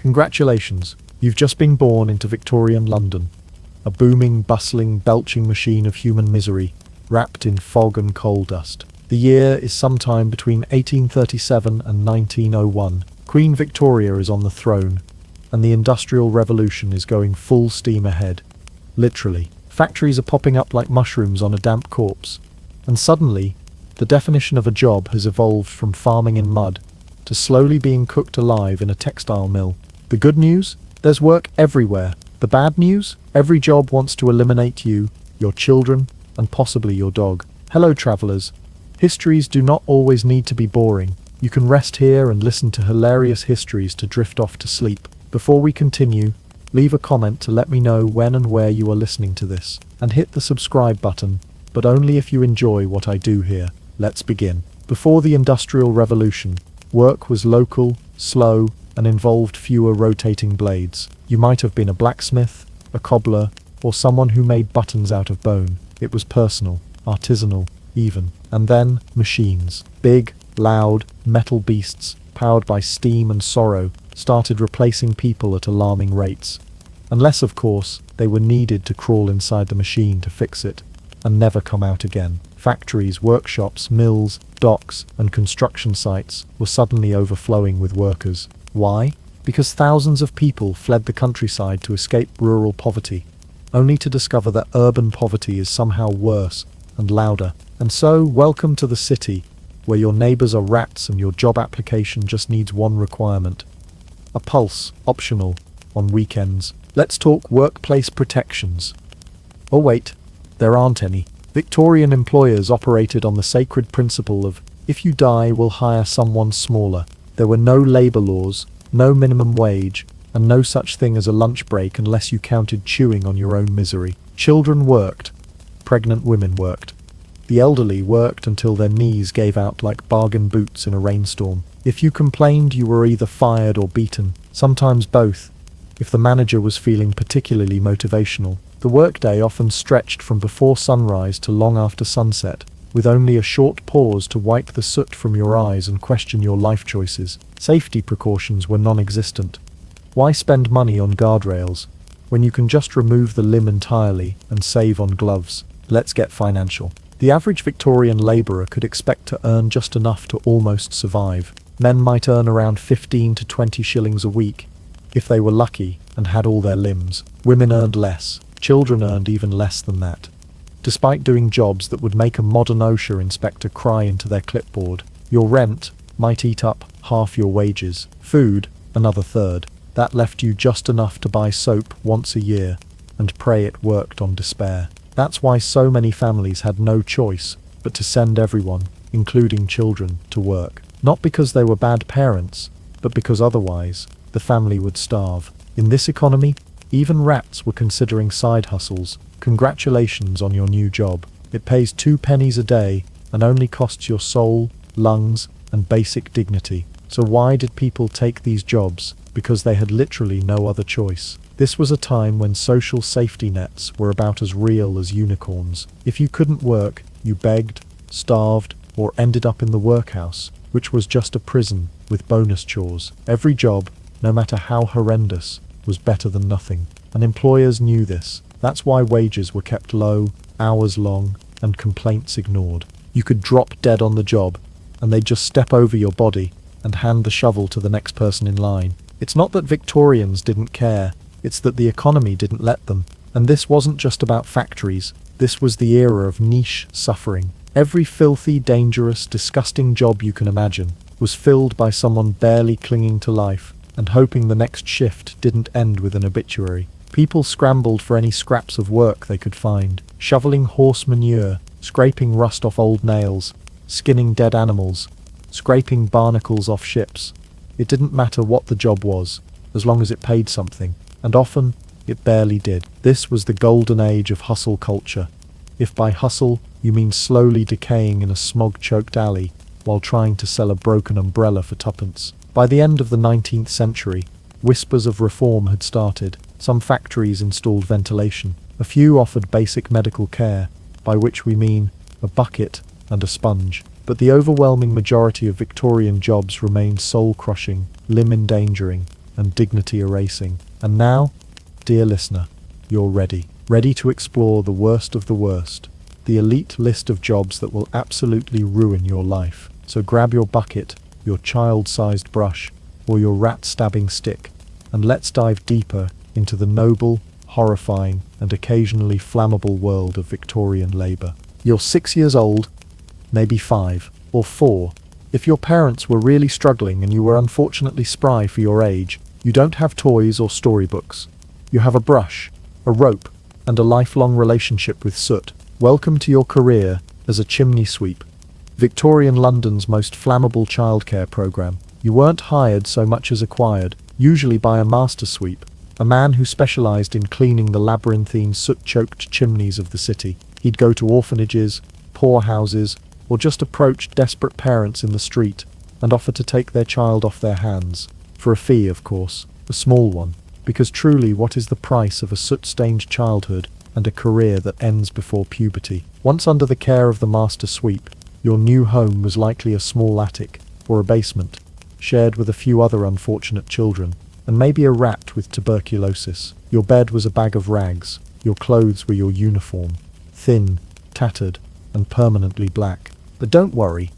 Congratulations, you've just been born into Victorian London, a booming, bustling, belching machine of human misery, wrapped in fog and coal dust. The year is sometime between 1837 and 1901. Queen Victoria is on the throne, and the Industrial Revolution is going full steam ahead. Literally, factories are popping up like mushrooms on a damp corpse, and suddenly, the definition of a job has evolved from farming in mud to slowly being cooked alive in a textile mill. The good news? There's work everywhere. The bad news? Every job wants to eliminate you, your children, and possibly your dog. Hello, travelers. Histories do not always need to be boring. You can rest here and listen to hilarious histories to drift off to sleep. Before we continue, leave a comment to let me know when and where you are listening to this, and hit the subscribe button, but only if you enjoy what I do here. Let's begin. Before the Industrial Revolution, work was local, slow, and involved fewer rotating blades. You might have been a blacksmith, a cobbler, or someone who made buttons out of bone. It was personal, artisanal, even. And then, machines. Big, loud, metal beasts, powered by steam and sorrow, started replacing people at alarming rates. Unless, of course, they were needed to crawl inside the machine to fix it, and never come out again. Factories, workshops, mills, docks, and construction sites were suddenly overflowing with workers. Why? Because thousands of people fled the countryside to escape rural poverty, only to discover that urban poverty is somehow worse and louder. And so, welcome to the city, where your neighbors are rats and your job application just needs one requirement. A pulse, optional, on weekends. Let's talk workplace protections. Oh wait, there aren't any. Victorian employers operated on the sacred principle of, if you die, we'll hire someone smaller. There were no labor laws, no minimum wage, and no such thing as a lunch break unless you counted chewing on your own misery. Children worked. Pregnant women worked. The elderly worked until their knees gave out like bargain boots in a rainstorm. If you complained, you were either fired or beaten, sometimes both. If the manager was feeling particularly motivational, the workday often stretched from before sunrise to long after sunset, with only a short pause to wipe the soot from your eyes and question your life choices. Safety precautions were non-existent. Why spend money on guardrails when you can just remove the limb entirely and save on gloves? Let's get financial. The average Victorian labourer could expect to earn just enough to almost survive. Men might earn around 15 to 20 shillings a week, if they were lucky and had all their limbs. Women earned less. Children earned even less than that, despite doing jobs that would make a modern OSHA inspector cry into their clipboard. Your rent might eat up half your wages. Food, another third. That left you just enough to buy soap once a year and pray it worked on despair. That's why so many families had no choice but to send everyone, including children, to work. Not because they were bad parents, but because otherwise the family would starve. In this economy, even rats were considering side hustles. Congratulations on your new job. It pays 2 pennies a day and only costs your soul, lungs, and basic dignity. So why did people take these jobs? Because they had literally no other choice. This was a time when social safety nets were about as real as unicorns. If you couldn't work, you begged, starved, or ended up in the workhouse, which was just a prison with bonus chores. Every job, no matter how horrendous, was better than nothing, and employers knew this. That's why wages were kept low, hours long, and complaints ignored. You could drop dead on the job, and they'd just step over your body and hand the shovel to the next person in line. It's not that Victorians didn't care, it's that the economy didn't let them. And this wasn't just about factories, this was the era of niche suffering. Every filthy, dangerous, disgusting job you can imagine was filled by someone barely clinging to life and hoping the next shift didn't end with an obituary. People scrambled for any scraps of work they could find, shoveling horse manure, scraping rust off old nails, skinning dead animals, scraping barnacles off ships. It didn't matter what the job was, as long as it paid something, and often it barely did. This was the golden age of hustle culture. If by hustle you mean slowly decaying in a smog-choked alley while trying to sell a broken umbrella for tuppence. By the end of the 19th century, whispers of reform had started. Some factories installed ventilation. A few offered basic medical care, by which we mean a bucket and a sponge. But the overwhelming majority of Victorian jobs remained soul-crushing, limb-endangering, and dignity erasing. And now, dear listener, you're ready. Ready to explore the worst of the worst. The elite list of jobs that will absolutely ruin your life. So grab your bucket, your child-sized brush, or your rat-stabbing stick, and let's dive deeper into the noble, horrifying, and occasionally flammable world of Victorian labour. You're 6 years old, maybe 5 or 4. If your parents were really struggling and you were unfortunately spry for your age, you don't have toys or storybooks. You have a brush, a rope, and a lifelong relationship with soot. Welcome to your career as a chimney sweep. Victorian London's most flammable childcare programme. You weren't hired so much as acquired, usually by a master sweep, a man who specialised in cleaning the labyrinthine soot-choked chimneys of the city. He'd go to orphanages, poorhouses, or just approach desperate parents in the street and offer to take their child off their hands, for a fee, of course, a small one, because truly what is the price of a soot-stained childhood and a career that ends before puberty? Once under the care of the master sweep, your new home was likely a small attic or a basement, shared with a few other unfortunate children, and maybe a rat with tuberculosis. Your bed was a bag of rags, your clothes were your uniform, thin, tattered, and permanently black. But don't worry,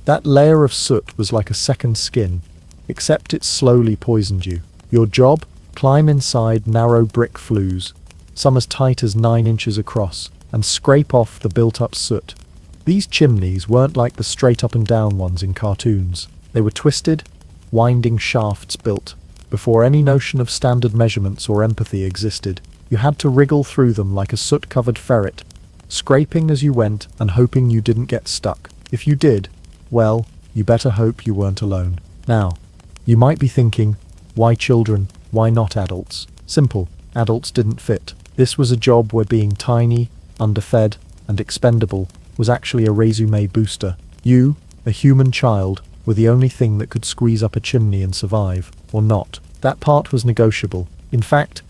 that layer of soot was like a second skin, except it slowly poisoned you. Your job? Climb inside narrow brick flues, some as tight as 9 inches across, and scrape off the built-up soot. These chimneys weren't like the straight-up-and-down ones in cartoons. They were twisted, winding shafts built before any notion of standard measurements or empathy existed. You had to wriggle through them like a soot-covered ferret, scraping as you went and hoping you didn't get stuck. If you did, well, you better hope you weren't alone. Now, you might be thinking, why children? Why not adults? Simple, adults didn't fit. This was a job where being tiny, underfed, and expendable was actually a resume booster. You, a human child, were the only thing that could squeeze up a chimney and survive, or not. That part was negotiable. In fact,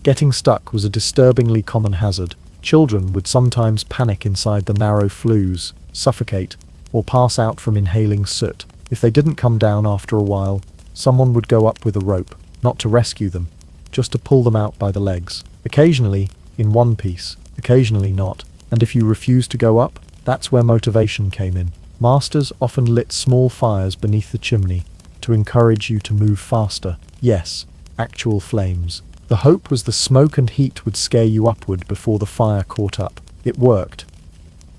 getting stuck was a disturbingly common hazard. Children would sometimes panic inside the narrow flues, suffocate, or pass out from inhaling soot. If they didn't come down after a while, someone would go up with a rope, not to rescue them, just to pull them out by the legs. Occasionally, in one piece, occasionally not. And if you refused to go up, that's where motivation came in. Masters often lit small fires beneath the chimney to encourage you to move faster. Yes, actual flames. The hope was the smoke and heat would scare you upward before the fire caught up. It worked.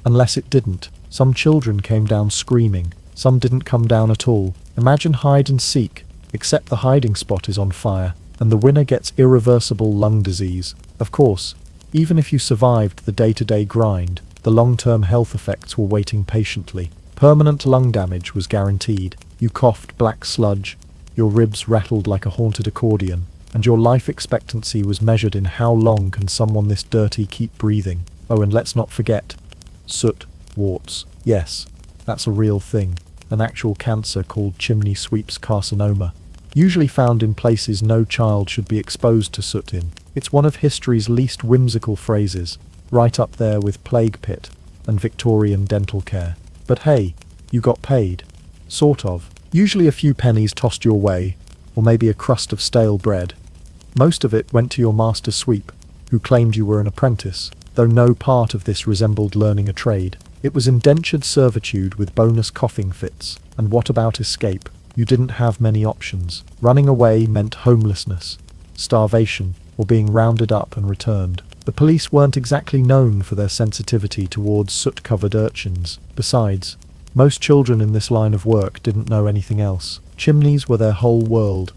Unless it didn't. Some children came down screaming. Some didn't come down at all. Imagine hide and seek, except the hiding spot is on fire, and the winner gets irreversible lung disease. Of course, even if you survived the day-to-day grind, the long-term health effects were waiting patiently. Permanent lung damage was guaranteed. You coughed black sludge, your ribs rattled like a haunted accordion, and your life expectancy was measured in how long can someone this dirty keep breathing. Oh, and let's not forget, soot, warts. Yes, that's a real thing. An actual cancer called chimney sweeps carcinoma, usually found in places no child should be exposed to soot in. It's one of history's least whimsical phrases, right up there with plague pit and Victorian dental care. But hey, you got paid. Sort of. Usually a few pennies tossed your way, or maybe a crust of stale bread. Most of it went to your master sweep, who claimed you were an apprentice, though no part of this resembled learning a trade. It was indentured servitude with bonus coughing fits. And what about escape? You didn't have many options. Running away meant homelessness, starvation, or being rounded up and returned. The police weren't exactly known for their sensitivity towards soot-covered urchins. Besides, most children in this line of work didn't know anything else. Chimneys were their whole world,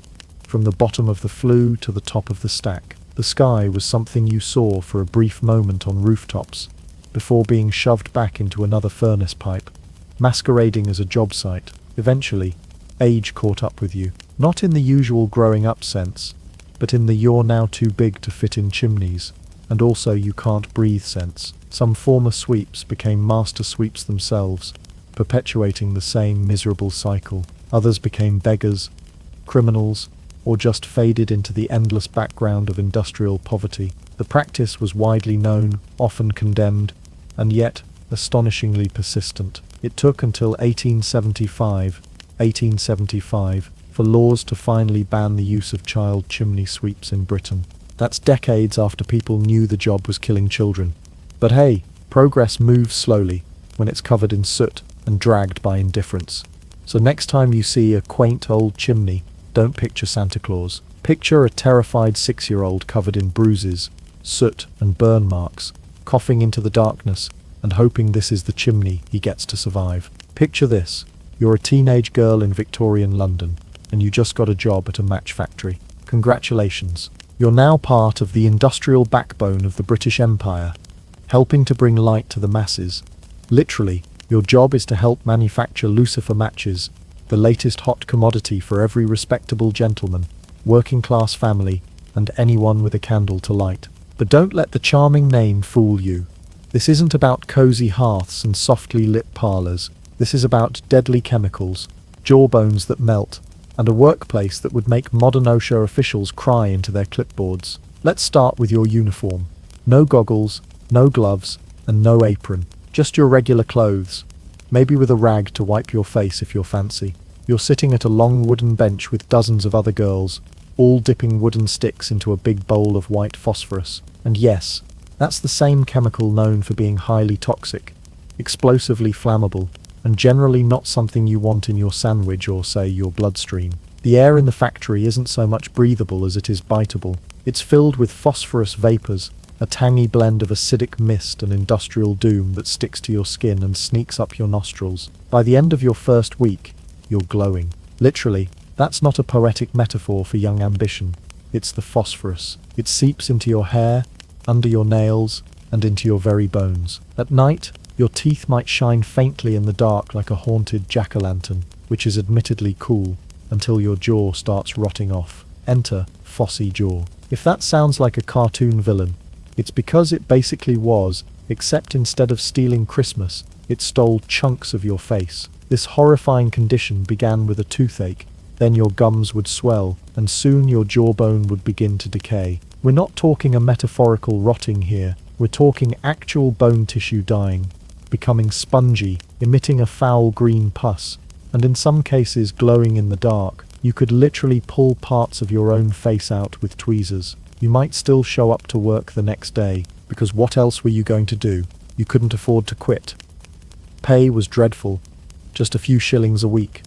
from the bottom of the flue to the top of the stack. The sky was something you saw for a brief moment on rooftops, before being shoved back into another furnace pipe, masquerading as a job site. Eventually, age caught up with you. Not in the usual growing up sense, but in the you're now too big to fit in chimneys, and also you can't breathe sense. Some former sweeps became master sweeps themselves, perpetuating the same miserable cycle. Others became beggars, criminals, or just faded into the endless background of industrial poverty. The practice was widely known, often condemned, and yet astonishingly persistent. It took until 1875, for laws to finally ban the use of child chimney sweeps in Britain. That's decades after people knew the job was killing children. But hey, progress moves slowly when it's covered in soot and dragged by indifference. So next time you see a quaint old chimney, don't picture Santa Claus. Picture a terrified 6-year-old covered in bruises, soot and burn marks, coughing into the darkness and hoping this is the chimney he gets to survive. Picture this. You're a teenage girl in Victorian London, and you just got a job at a match factory. Congratulations. You're now part of the industrial backbone of the British Empire, helping to bring light to the masses. Literally, your job is to help manufacture lucifer matches, the latest hot commodity for every respectable gentleman, working class family, and anyone with a candle to light. But don't let the charming name fool you. This isn't about cozy hearths and softly lit parlours. This is about deadly chemicals, jawbones that melt, and a workplace that would make modern OSHA officials cry into their clipboards. Let's start with your uniform. No goggles, no gloves, and no apron. Just your regular clothes, maybe with a rag to wipe your face if you're fancy. You're sitting at a long wooden bench with dozens of other girls, all dipping wooden sticks into a big bowl of white phosphorus. And yes, that's the same chemical known for being highly toxic, explosively flammable, and generally not something you want in your sandwich or, say, your bloodstream. The air in the factory isn't so much breathable as it is biteable. It's filled with phosphorus vapors, a tangy blend of acidic mist and industrial doom that sticks to your skin and sneaks up your nostrils. By the end of your first week, you're glowing. Literally, that's not a poetic metaphor for young ambition. It's the phosphorus. It seeps into your hair, under your nails, and into your very bones. At night, your teeth might shine faintly in the dark like a haunted jack-o'-lantern, which is admittedly cool, until your jaw starts rotting off. Enter Fossy Jaw. If that sounds like a cartoon villain, it's because it basically was, except instead of stealing Christmas, it stole chunks of your face. This horrifying condition began with a toothache, then your gums would swell, and soon your jawbone would begin to decay. We're not talking a metaphorical rotting here, we're talking actual bone tissue dying, becoming spongy, emitting a foul green pus, and in some cases glowing in the dark. You could literally pull parts of your own face out with tweezers. You might still show up to work the next day, because what else were you going to do? You couldn't afford to quit. Pay was dreadful, just a few shillings a week,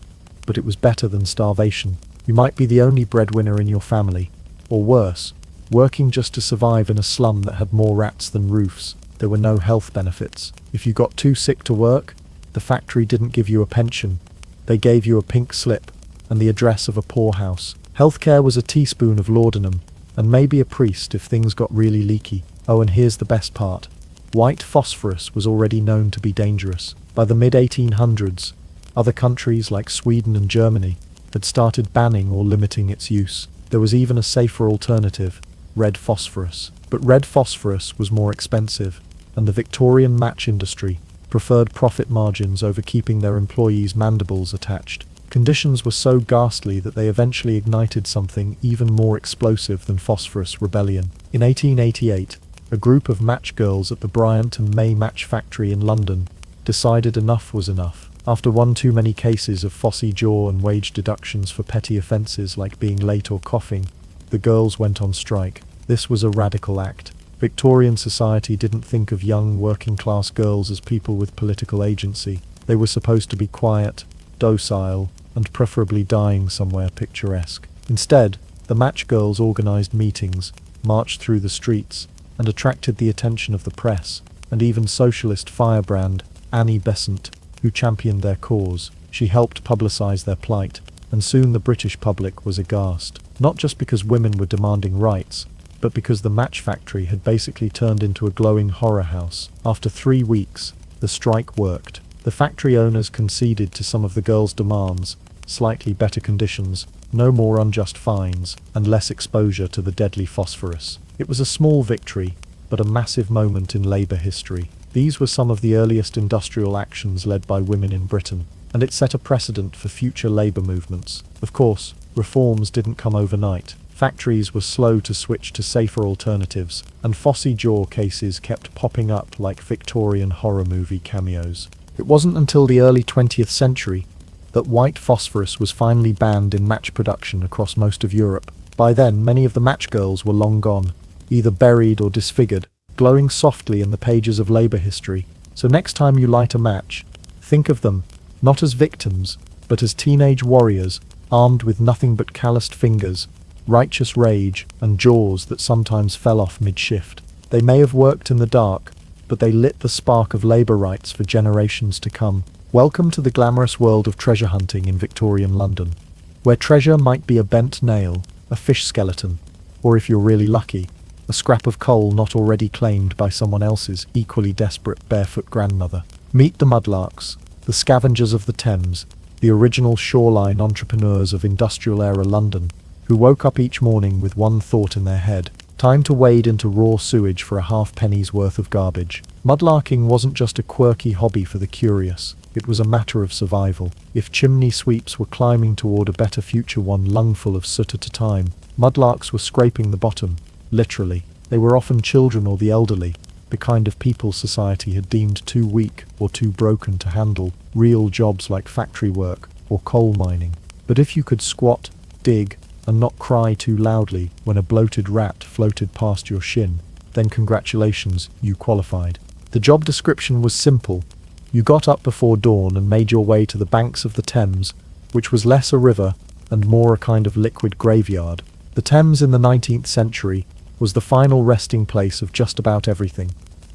but it was better than starvation. You might be the only breadwinner in your family, or worse, working just to survive in a slum that had more rats than roofs. There were no health benefits. If you got too sick to work, the factory didn't give you a pension. They gave you a pink slip and the address of a poorhouse. Healthcare was a teaspoon of laudanum, and maybe a priest if things got really leaky. Oh, and here's the best part. White phosphorus was already known to be dangerous. By the mid-1800s, other countries like Sweden and Germany had started banning or limiting its use. There was even a safer alternative, red phosphorus. But red phosphorus was more expensive, and the Victorian match industry preferred profit margins over keeping their employees' mandibles attached. Conditions were so ghastly that they eventually ignited something even more explosive than phosphorus rebellion. In 1888, a group of match girls at the Bryant and May match factory in London decided enough was enough. After one too many cases of phossy jaw and wage deductions for petty offences like being late or coughing, the girls went on strike. This was a radical act. Victorian society didn't think of young working-class girls as people with political agency. They were supposed to be quiet, docile, and preferably dying somewhere picturesque. Instead, the match girls organised meetings, marched through the streets, and attracted the attention of the press, and even socialist firebrand Annie Besant, who championed their cause. She helped publicise their plight, and soon the British public was aghast. Not just because women were demanding rights, but because the match factory had basically turned into a glowing horror house. After 3 weeks, the strike worked. The factory owners conceded to some of the girls' demands, slightly better conditions, no more unjust fines, and less exposure to the deadly phosphorus. It was a small victory, but a massive moment in labour history. These were some of the earliest industrial actions led by women in Britain, and it set a precedent for future labour movements. Of course, reforms didn't come overnight. Factories were slow to switch to safer alternatives, and phossy jaw cases kept popping up like Victorian horror movie cameos. It wasn't until the early 20th century that white phosphorus was finally banned in match production across most of Europe. By then, many of the match girls were long gone, either buried or disfigured, glowing softly in the pages of labour history. So next time you light a match, think of them, not as victims, but as teenage warriors, armed with nothing but calloused fingers, righteous rage, and jaws that sometimes fell off mid-shift. They may have worked in the dark, but they lit the spark of labour rights for generations to come. Welcome to the glamorous world of treasure hunting in Victorian London, where treasure might be a bent nail, a fish skeleton, or if you're really lucky, a scrap of coal not already claimed by someone else's equally desperate barefoot grandmother. Meet the Mudlarks, the scavengers of the Thames, the original shoreline entrepreneurs of industrial-era London, who woke up each morning with one thought in their head: time to wade into raw sewage for a half-penny's worth of garbage. Mudlarking wasn't just a quirky hobby for the curious, it was a matter of survival. If chimney sweeps were climbing toward a better future one lungful of soot at a time, mudlarks were scraping the bottom, literally. They were often children or the elderly, the kind of people society had deemed too weak or too broken to handle real jobs like factory work or coal mining. But if you could squat, dig, and not cry too loudly when a bloated rat floated past your shin, then congratulations, you qualified. The job description was simple. You got up before dawn and made your way to the banks of the Thames, which was less a river and more a kind of liquid graveyard. The Thames in the 19th century was the final resting place of just about everything: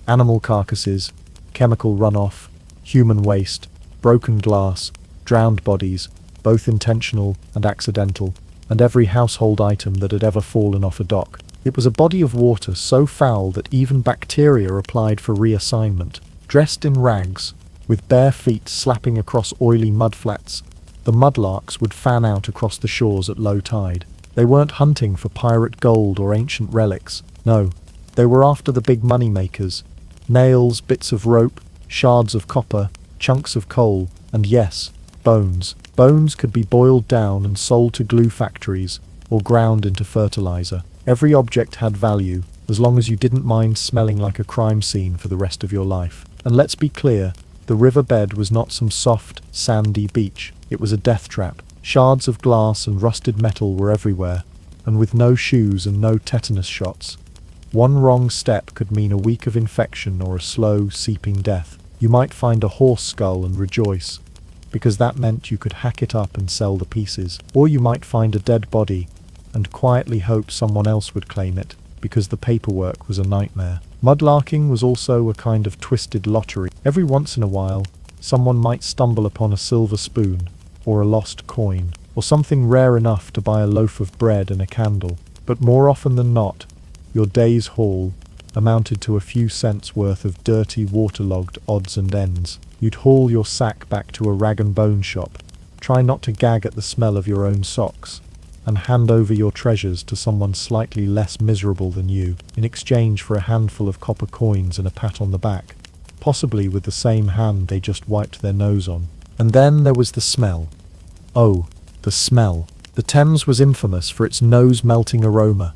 animal carcasses, chemical runoff, human waste, broken glass, drowned bodies, both intentional and accidental, and every household item that had ever fallen off a dock. It was a body of water so foul that even bacteria applied for reassignment. Dressed in rags, with bare feet slapping across oily mudflats, the mudlarks would fan out across the shores at low tide. They weren't hunting for pirate gold or ancient relics. No, they were after the big money makers: nails, bits of rope, shards of copper, chunks of coal, and yes, bones. Bones could be boiled down and sold to glue factories or ground into fertilizer. Every object had value, as long as you didn't mind smelling like a crime scene for the rest of your life. And let's be clear, the riverbed was not some soft, sandy beach. It was a death trap. Shards of glass and rusted metal were everywhere, and with no shoes and no tetanus shots, one wrong step could mean a week of infection or a slow, seeping death. You might find a horse skull and rejoice, because that meant you could hack it up and sell the pieces. Or you might find a dead body and quietly hope someone else would claim it, because the paperwork was a nightmare. Mudlarking was also a kind of twisted lottery. Every once in a while, someone might stumble upon a silver spoon, or a lost coin, or something rare enough to buy a loaf of bread and a candle. But more often than not, your day's haul amounted to a few cents worth of dirty, waterlogged odds and ends. You'd haul your sack back to a rag and bone shop, try not to gag at the smell of your own socks, and hand over your treasures to someone slightly less miserable than you, in exchange for a handful of copper coins and a pat on the back, possibly with the same hand they just wiped their nose on. And then there was the smell. Oh, the smell. The Thames was infamous for its nose-melting aroma,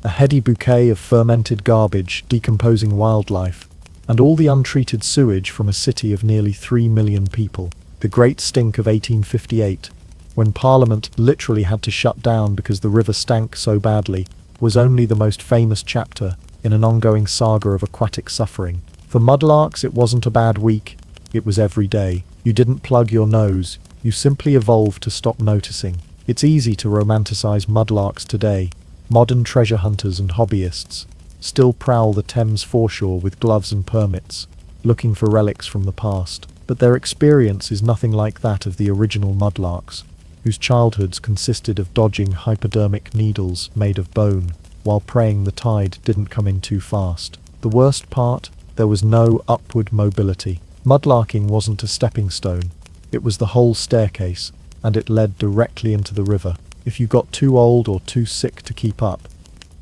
a heady bouquet of fermented garbage, decomposing wildlife, and all the untreated sewage from a city of nearly 3 million people. The Great Stink of 1858, when Parliament literally had to shut down because the river stank so badly, was only the most famous chapter in an ongoing saga of aquatic suffering. For mudlarks, it wasn't a bad week, it was every day. You didn't plug your nose, you simply evolved to stop noticing. It's easy to romanticize mudlarks today. Modern treasure hunters and hobbyists still prowl the Thames foreshore with gloves and permits, looking for relics from the past. But their experience is nothing like that of the original mudlarks, whose childhoods consisted of dodging hypodermic needles made of bone, while praying the tide didn't come in too fast. The worst part? There was no upward mobility. Mudlarking wasn't a stepping stone, it was the whole staircase, and it led directly into the river. If you got too old or too sick to keep up,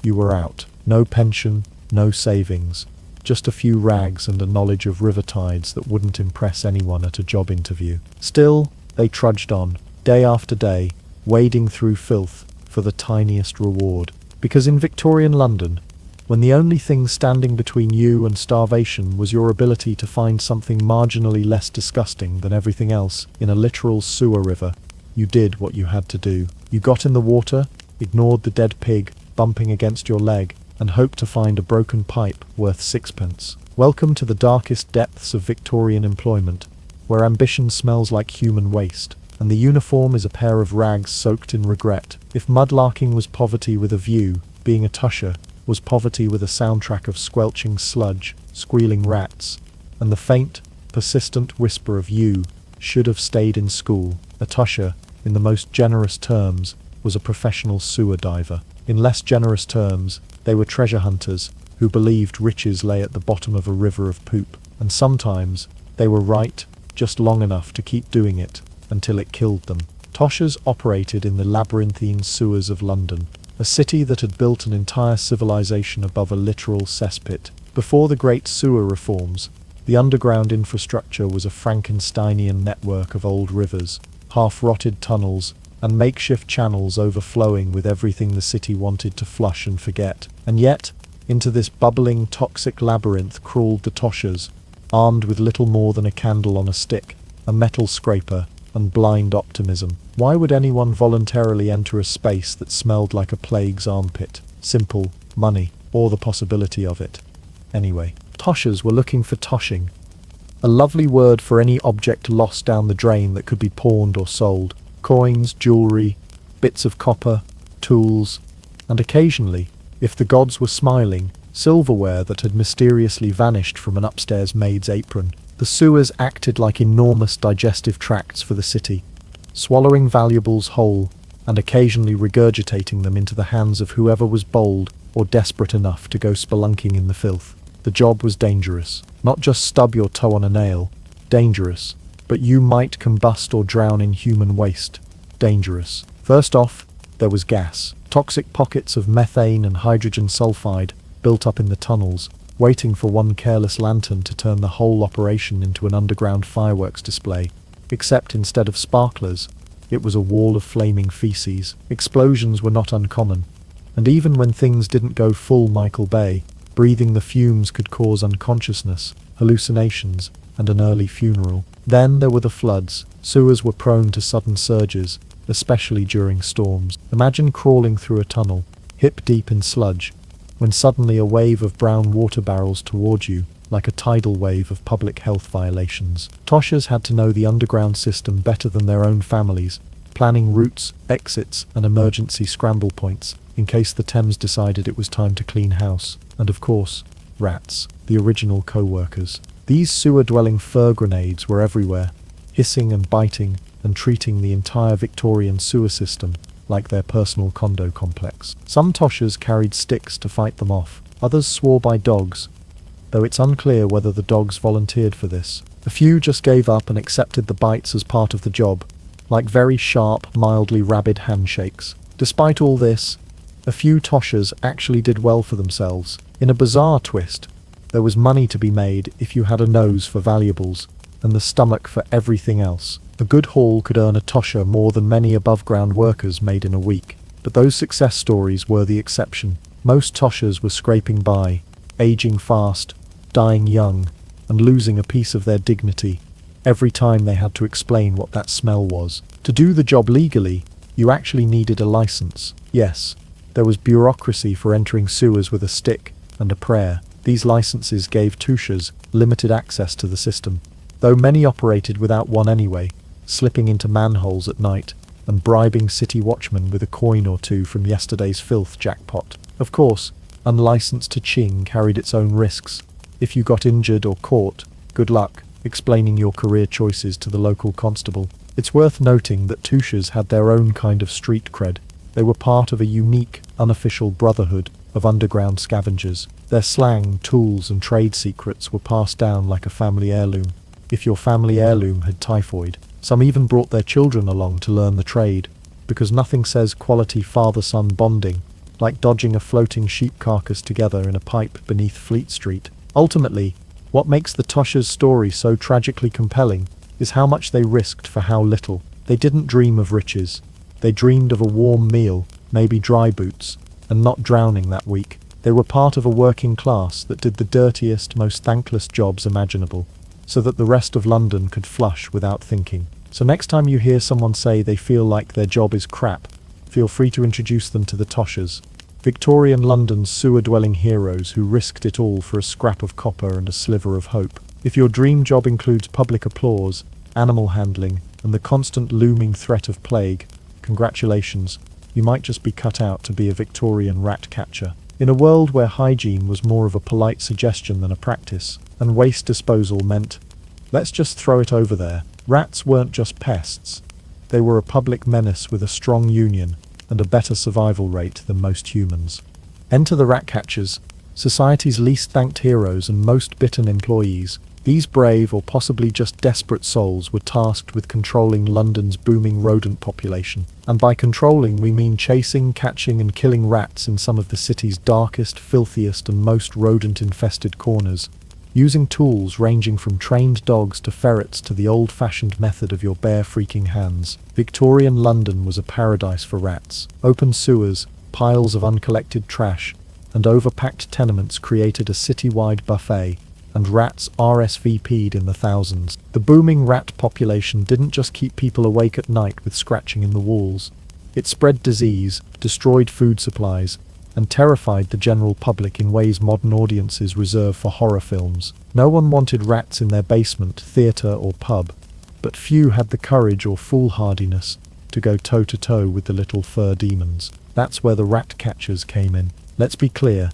you were out. No pension, no savings, just a few rags and a knowledge of river tides that wouldn't impress anyone at a job interview. Still, they trudged on, day after day, wading through filth for the tiniest reward. Because in Victorian London, when the only thing standing between you and starvation was your ability to find something marginally less disgusting than everything else in a literal sewer river. You did what you had to do. You got in the water, ignored the dead pig bumping against your leg, and hoped to find a broken pipe worth sixpence. Welcome to the darkest depths of Victorian employment, where ambition smells like human waste, and the uniform is a pair of rags soaked in regret. If mudlarking was poverty with a view, being a tusher was poverty with a soundtrack of squelching sludge, squealing rats, and the faint, persistent whisper of "you should have stayed in school." A tusher, in the most generous terms, was a professional sewer diver. In less generous terms, they were treasure hunters who believed riches lay at the bottom of a river of poop, and sometimes they were right just long enough to keep doing it until it killed them. Toshers operated in the labyrinthine sewers of London, a city that had built an entire civilization above a literal cesspit. Before the great sewer reforms, the underground infrastructure was a Frankensteinian network of old rivers, half-rotted tunnels, and makeshift channels overflowing with everything the city wanted to flush and forget. And yet, into this bubbling, toxic labyrinth crawled the toshers, armed with little more than a candle on a stick, a metal scraper, and blind optimism. Why would anyone voluntarily enter a space that smelled like a plague's armpit? Simple, money, or the possibility of it. Anyway, toshers were looking for toshing, a lovely word for any object lost down the drain that could be pawned or sold. Coins, jewellery, bits of copper, tools, and occasionally, if the gods were smiling, silverware that had mysteriously vanished from an upstairs maid's apron. The sewers acted like enormous digestive tracts for the city, swallowing valuables whole and occasionally regurgitating them into the hands of whoever was bold or desperate enough to go spelunking in the filth. The job was dangerous. Not just stub your toe on a nail. Dangerous. But you might combust or drown in human waste. Dangerous. First off, there was gas. Toxic pockets of methane and hydrogen sulfide built up in the tunnels, waiting for one careless lantern to turn the whole operation into an underground fireworks display. Except instead of sparklers, it was a wall of flaming feces. Explosions were not uncommon, and even when things didn't go full Michael Bay, breathing the fumes could cause unconsciousness, hallucinations, and an early funeral. Then there were the floods. Sewers were prone to sudden surges, especially during storms. Imagine crawling through a tunnel, hip-deep in sludge, when suddenly a wave of brown water barrels toward you, like a tidal wave of public health violations. Toshers had to know the underground system better than their own families, planning routes, exits, and emergency scramble points, in case the Thames decided it was time to clean house. And of course, rats, the original co-workers. These sewer-dwelling fur grenades were everywhere, hissing and biting, and treating the entire Victorian sewer system like their personal condo complex. Some toshers carried sticks to fight them off. Others swore by dogs, though it's unclear whether the dogs volunteered for this. A few just gave up and accepted the bites as part of the job, like very sharp, mildly rabid handshakes. Despite all this, a few toshers actually did well for themselves. In a bizarre twist, there was money to be made if you had a nose for valuables, and the stomach for everything else. A good haul could earn a tosher more than many above-ground workers made in a week, but those success stories were the exception. Most toshers were scraping by, aging fast, dying young, and losing a piece of their dignity every time they had to explain what that smell was. To do the job legally, you actually needed a license. Yes, there was bureaucracy for entering sewers with a stick and a prayer. These licenses gave toshers limited access to the system, though many operated without one anyway, slipping into manholes at night and bribing city watchmen with a coin or two from yesterday's filth jackpot. Of course, unlicensed touching carried its own risks. If you got injured or caught, good luck explaining your career choices to the local constable. It's worth noting that toshers had their own kind of street cred. They were part of a unique, unofficial brotherhood of underground scavengers. Their slang, tools, and trade secrets were passed down like a family heirloom. If your family heirloom had typhoid, some even brought their children along to learn the trade, because nothing says quality father-son bonding like dodging a floating sheep carcass together in a pipe beneath Fleet Street. Ultimately, what makes the toshers' story so tragically compelling is how much they risked for how little. They didn't dream of riches. They dreamed of a warm meal, maybe dry boots, and not drowning that week. They were part of a working class that did the dirtiest, most thankless jobs imaginable, so that the rest of London could flush without thinking. So next time you hear someone say they feel like their job is crap, feel free to introduce them to the toshers, Victorian London's sewer-dwelling heroes who risked it all for a scrap of copper and a sliver of hope. If your dream job includes public applause, animal handling, and the constant looming threat of plague, congratulations, you might just be cut out to be a Victorian rat catcher. In a world where hygiene was more of a polite suggestion than a practice, and waste disposal meant, let's just throw it over there, rats weren't just pests. They were a public menace with a strong union and a better survival rate than most humans. Enter the rat catchers, society's least thanked heroes and most bitten employees. These brave or possibly just desperate souls were tasked with controlling London's booming rodent population. And by controlling, we mean chasing, catching and killing rats in some of the city's darkest, filthiest and most rodent-infested corners, using tools ranging from trained dogs to ferrets to the old-fashioned method of your bare freaking hands. Victorian London was a paradise for rats. Open sewers, piles of uncollected trash, and overpacked tenements created a city-wide buffet, and rats RSVP'd in the thousands. The booming rat population didn't just keep people awake at night with scratching in the walls. It spread disease, destroyed food supplies, and terrified the general public in ways modern audiences reserve for horror films. No one wanted rats in their basement, theatre or pub, but few had the courage or foolhardiness to go toe-to-toe with the little fur demons. That's where the rat catchers came in. Let's be clear,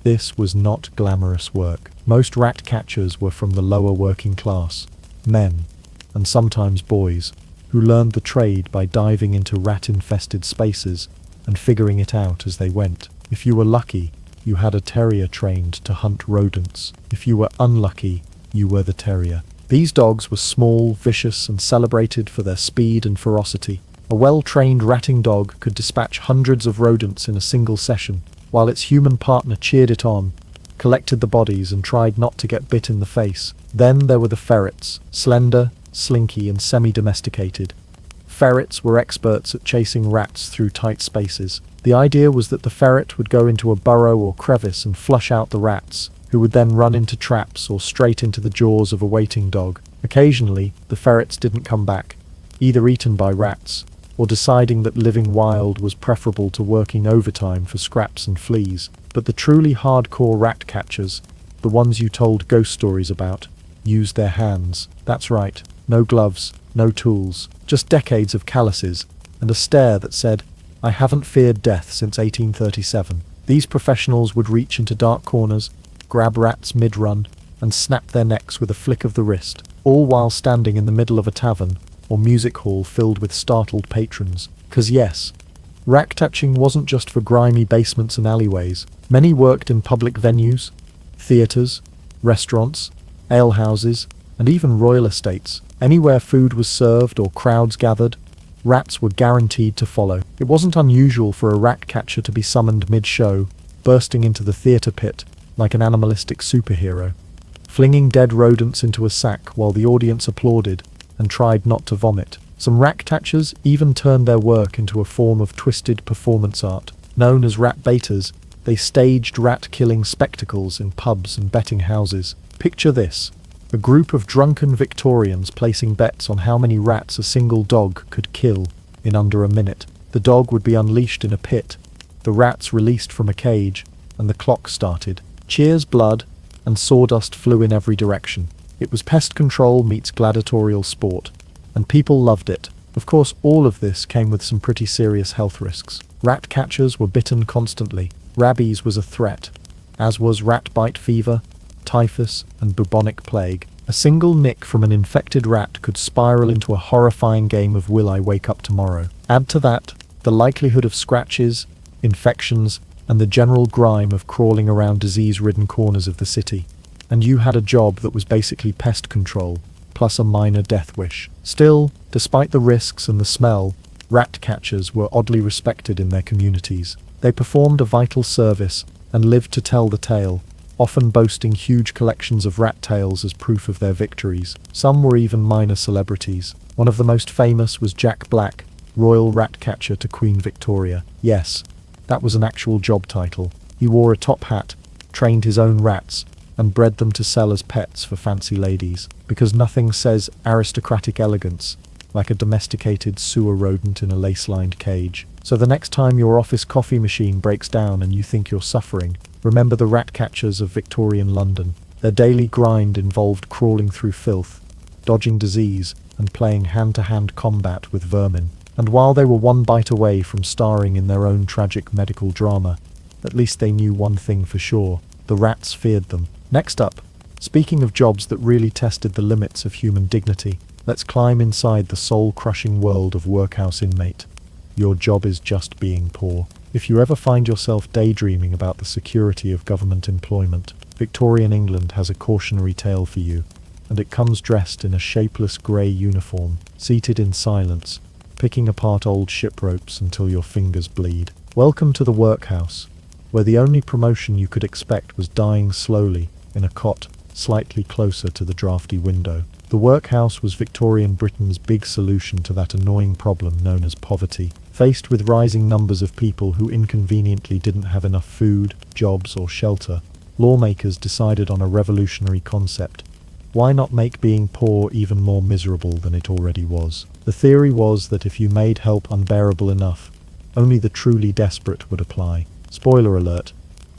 this was not glamorous work. Most rat catchers were from the lower working class, men, and sometimes boys, who learned the trade by diving into rat-infested spaces and figuring it out as they went. If you were lucky, you had a terrier trained to hunt rodents. If you were unlucky, you were the terrier. These dogs were small, vicious, and celebrated for their speed and ferocity. A well-trained ratting dog could dispatch hundreds of rodents in a single session, while its human partner cheered it on, collected the bodies, and tried not to get bit in the face. Then there were the ferrets, slender, slinky, and semi-domesticated. Ferrets were experts at chasing rats through tight spaces. The idea was that the ferret would go into a burrow or crevice and flush out the rats, who would then run into traps or straight into the jaws of a waiting dog. Occasionally, the ferrets didn't come back, either eaten by rats, or deciding that living wild was preferable to working overtime for scraps and fleas. But the truly hardcore rat catchers, the ones you told ghost stories about, used their hands. That's right, no gloves, no tools, just decades of calluses, and a stare that said, I haven't feared death since 1837. These professionals would reach into dark corners, grab rats mid-run, and snap their necks with a flick of the wrist, all while standing in the middle of a tavern or music hall filled with startled patrons. 'Cause yes, rat catching wasn't just for grimy basements and alleyways. Many worked in public venues, theatres, restaurants, alehouses, and even royal estates. Anywhere food was served or crowds gathered, rats were guaranteed to follow. It wasn't unusual for a rat catcher to be summoned mid-show, bursting into the theatre pit like an animalistic superhero, flinging dead rodents into a sack while the audience applauded and tried not to vomit. Some rat catchers even turned their work into a form of twisted performance art. Known as rat baiters, they staged rat-killing spectacles in pubs and betting houses. Picture this: a group of drunken Victorians placing bets on how many rats a single dog could kill in under a minute. The dog would be unleashed in a pit, the rats released from a cage, and the clock started. Cheers, blood, and sawdust flew in every direction. It was pest control meets gladiatorial sport, and people loved it. Of course, all of this came with some pretty serious health risks. Rat catchers were bitten constantly. Rabies was a threat, as was rat bite fever, typhus, and bubonic plague. A single nick from an infected rat could spiral into a horrifying game of Will I Wake Up Tomorrow. Add to that the likelihood of scratches, infections, and the general grime of crawling around disease-ridden corners of the city, and you had a job that was basically pest control, plus a minor death wish. Still, despite the risks and the smell, rat catchers were oddly respected in their communities. They performed a vital service and lived to tell the tale, often boasting huge collections of rat tails as proof of their victories. Some were even minor celebrities. One of the most famous was Jack Black, royal rat catcher to Queen Victoria. Yes, that was an actual job title. He wore a top hat, trained his own rats, and bred them to sell as pets for fancy ladies, because nothing says aristocratic elegance like a domesticated sewer rodent in a lace-lined cage. So the next time your office coffee machine breaks down and you think you're suffering, remember the rat catchers of Victorian London. Their daily grind involved crawling through filth, dodging disease, and playing hand-to-hand combat with vermin. And while they were one bite away from starring in their own tragic medical drama, at least they knew one thing for sure: the rats feared them. Next up, speaking of jobs that really tested the limits of human dignity, let's climb inside the soul-crushing world of workhouse inmate. Your job is just being poor. If you ever find yourself daydreaming about the security of government employment, Victorian England has a cautionary tale for you, and it comes dressed in a shapeless grey uniform, seated in silence, picking apart old ship ropes until your fingers bleed. Welcome to the workhouse, where the only promotion you could expect was dying slowly in a cot slightly closer to the drafty window. The workhouse was Victorian Britain's big solution to that annoying problem known as poverty. Faced with rising numbers of people who inconveniently didn't have enough food, jobs, or shelter, lawmakers decided on a revolutionary concept. Why not make being poor even more miserable than it already was? The theory was that if you made help unbearable enough, only the truly desperate would apply. Spoiler alert,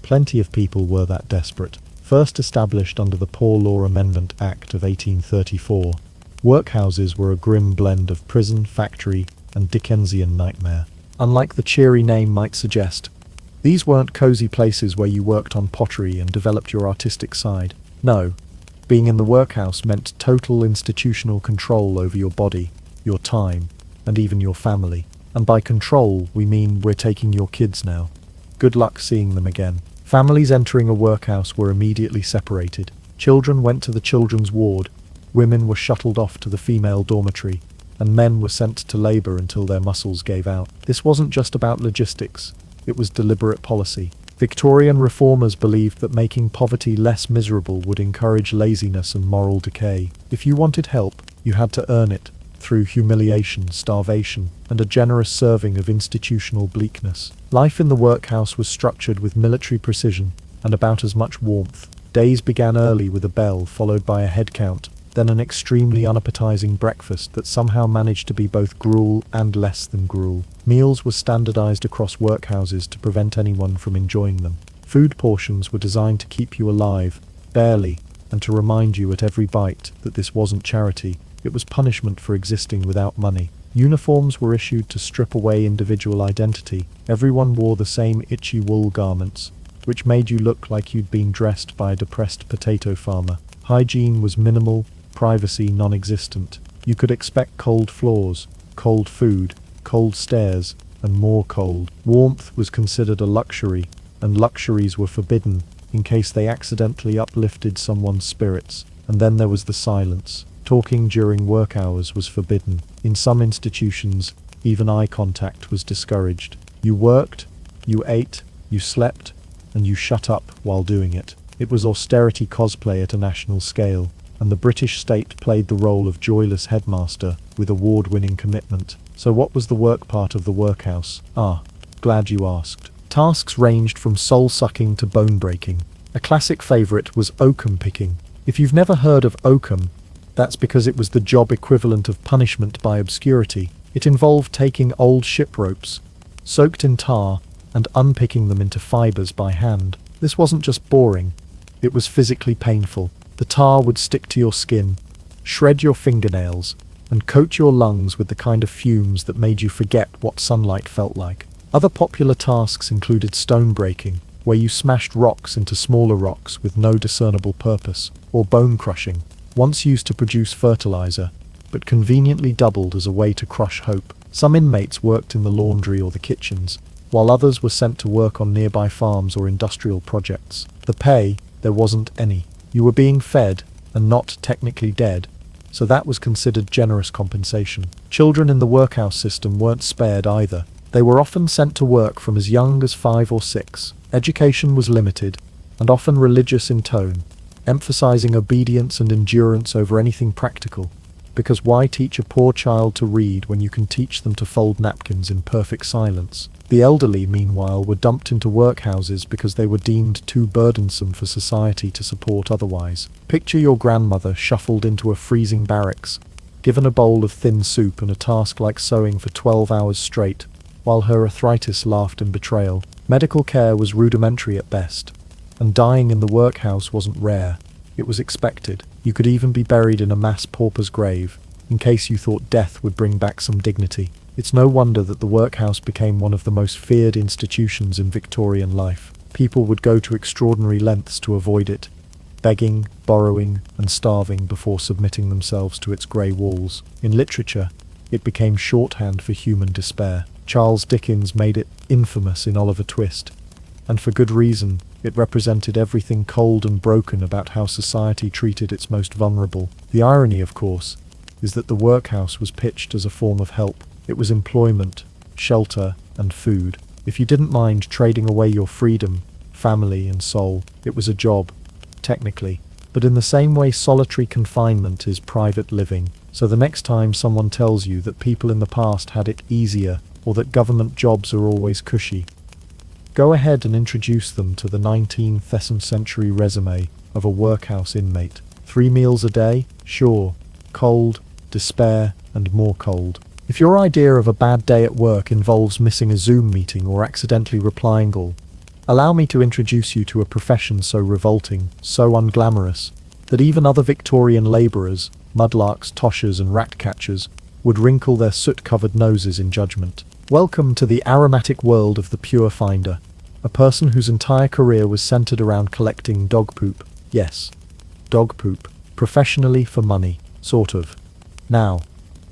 plenty of people were that desperate. First established under the Poor Law Amendment Act of 1834, workhouses were a grim blend of prison, factory, and Dickensian nightmare. Unlike the cheery name might suggest, these weren't cozy places where you worked on pottery and developed your artistic side. No, being in the workhouse meant total institutional control over your body, your time, and even your family. And by control, we mean we're taking your kids now. Good luck seeing them again. Families entering a workhouse were immediately separated. Children went to the children's ward, women were shuttled off to the female dormitory, and men were sent to labour until their muscles gave out. This wasn't just about logistics, it was deliberate policy. Victorian reformers believed that making poverty less miserable would encourage laziness and moral decay. If you wanted help, you had to earn it, through humiliation, starvation, and a generous serving of institutional bleakness. Life in the workhouse was structured with military precision and about as much warmth. Days began early with a bell, followed by a head count, then an extremely unappetizing breakfast that somehow managed to be both gruel and less than gruel. Meals were standardized across workhouses to prevent anyone from enjoying them. Food portions were designed to keep you alive, barely, and to remind you at every bite that this wasn't charity, it was punishment for existing without money. Uniforms were issued to strip away individual identity. Everyone wore the same itchy wool garments, which made you look like you'd been dressed by a depressed potato farmer. Hygiene was minimal, privacy non-existent. You could expect cold floors, cold food, cold stairs, and more cold. Warmth was considered a luxury, and luxuries were forbidden in case they accidentally uplifted someone's spirits. And then there was the silence. Talking during work hours was forbidden. In some institutions, even eye contact was discouraged. You worked, you ate, you slept, and you shut up while doing it. It was austerity cosplay at a national scale, and the British state played the role of joyless headmaster with award-winning commitment. So what was the work part of the workhouse? Glad you asked. Tasks ranged from soul-sucking to bone-breaking. A classic favourite was oakum picking. If you've never heard of oakum, that's because it was the job equivalent of punishment by obscurity. It involved taking old ship ropes, soaked in tar, and unpicking them into fibres by hand. This wasn't just boring, it was physically painful. The tar would stick to your skin, shred your fingernails, and coat your lungs with the kind of fumes that made you forget what sunlight felt like. Other popular tasks included stone breaking, where you smashed rocks into smaller rocks with no discernible purpose, or bone crushing, once used to produce fertilizer, but conveniently doubled as a way to crush hope. Some inmates worked in the laundry or the kitchens, while others were sent to work on nearby farms or industrial projects. The pay, there wasn't any. You were being fed, and not technically dead, so that was considered generous compensation. Children in the workhouse system weren't spared either. They were often sent to work from as young as 5 or 6. Education was limited, and often religious in tone, emphasizing obedience and endurance over anything practical. Because why teach a poor child to read when you can teach them to fold napkins in perfect silence? The elderly, meanwhile, were dumped into workhouses because they were deemed too burdensome for society to support otherwise. Picture your grandmother shuffled into a freezing barracks, given a bowl of thin soup and a task like sewing for 12 hours straight, while her arthritis laughed in betrayal. Medical care was rudimentary at best, and dying in the workhouse wasn't rare. It was expected. You could even be buried in a mass pauper's grave, in case you thought death would bring back some dignity. It's no wonder that the workhouse became one of the most feared institutions in Victorian life. People would go to extraordinary lengths to avoid it, begging, borrowing, and starving before submitting themselves to its grey walls. In literature, it became shorthand for human despair. Charles Dickens made it infamous in Oliver Twist, and for good reason. It represented everything cold and broken about how society treated its most vulnerable. The irony, of course, is that the workhouse was pitched as a form of help. It was employment, shelter, and food. If you didn't mind trading away your freedom, family, and soul, it was a job, technically. But in the same way solitary confinement is private living, so the next time someone tells you that people in the past had it easier, or that government jobs are always cushy, go ahead and introduce them to the 19th century resume of a workhouse inmate. 3 meals a day? Sure. Cold, despair, and more cold. If your idea of a bad day at work involves missing a Zoom meeting or accidentally replying all, allow me to introduce you to a profession so revolting, so unglamorous, that even other Victorian labourers, mudlarks, toshers, and rat-catchers, would wrinkle their soot-covered noses in judgment. Welcome to the aromatic world of the pure finder, a person whose entire career was centered around collecting dog poop. Yes, dog poop. Professionally for money, sort of. Now,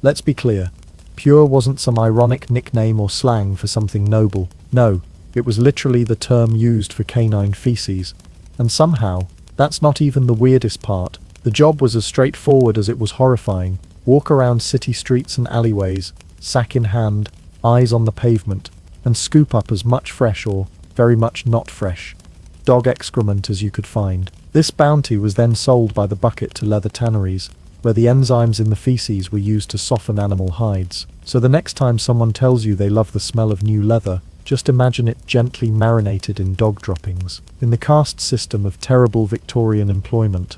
let's be clear. Pure wasn't some ironic nickname or slang for something noble. No, it was literally the term used for canine feces. And somehow, that's not even the weirdest part. The job was as straightforward as it was horrifying. Walk around city streets and alleyways, sack in hand, eyes on the pavement, and scoop up as much fresh or very much not fresh dog excrement as you could find. This bounty was then sold by the bucket to leather tanneries, where the enzymes in the feces were used to soften animal hides. So the next time someone tells you they love the smell of new leather, just imagine it gently marinated in dog droppings. In the caste system of terrible Victorian employment,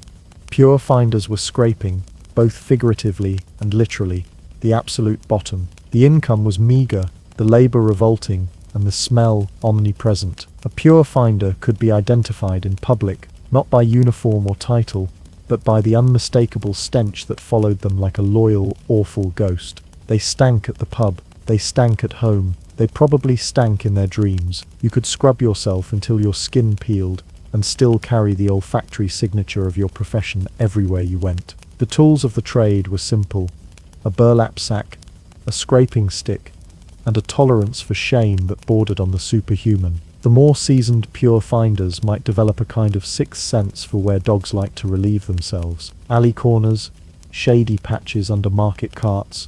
pure finders were scraping, both figuratively and literally, the absolute bottom. The income was meagre, the labour revolting, and the smell omnipresent. A pure finder could be identified in public, not by uniform or title, but by the unmistakable stench that followed them like a loyal, awful ghost. They stank at the pub, they stank at home, they probably stank in their dreams. You could scrub yourself until your skin peeled, and still carry the olfactory signature of your profession everywhere you went. The tools of the trade were simple: a burlap sack, a scraping stick, and a tolerance for shame that bordered on the superhuman. The more seasoned pure finders might develop a kind of sixth sense for where dogs like to relieve themselves. Alley corners, shady patches under market carts,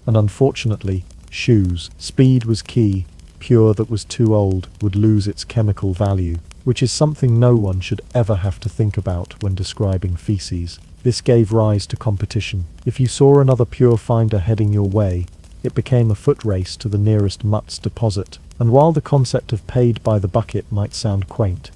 and unfortunately, shoes. Speed was key. Pure that was too old would lose its chemical value, which is something no one should ever have to think about when describing feces. This gave rise to competition. If you saw another pure finder heading your way, it became a foot race to the nearest mutt's deposit. And while the concept of paid by the bucket might sound quaint,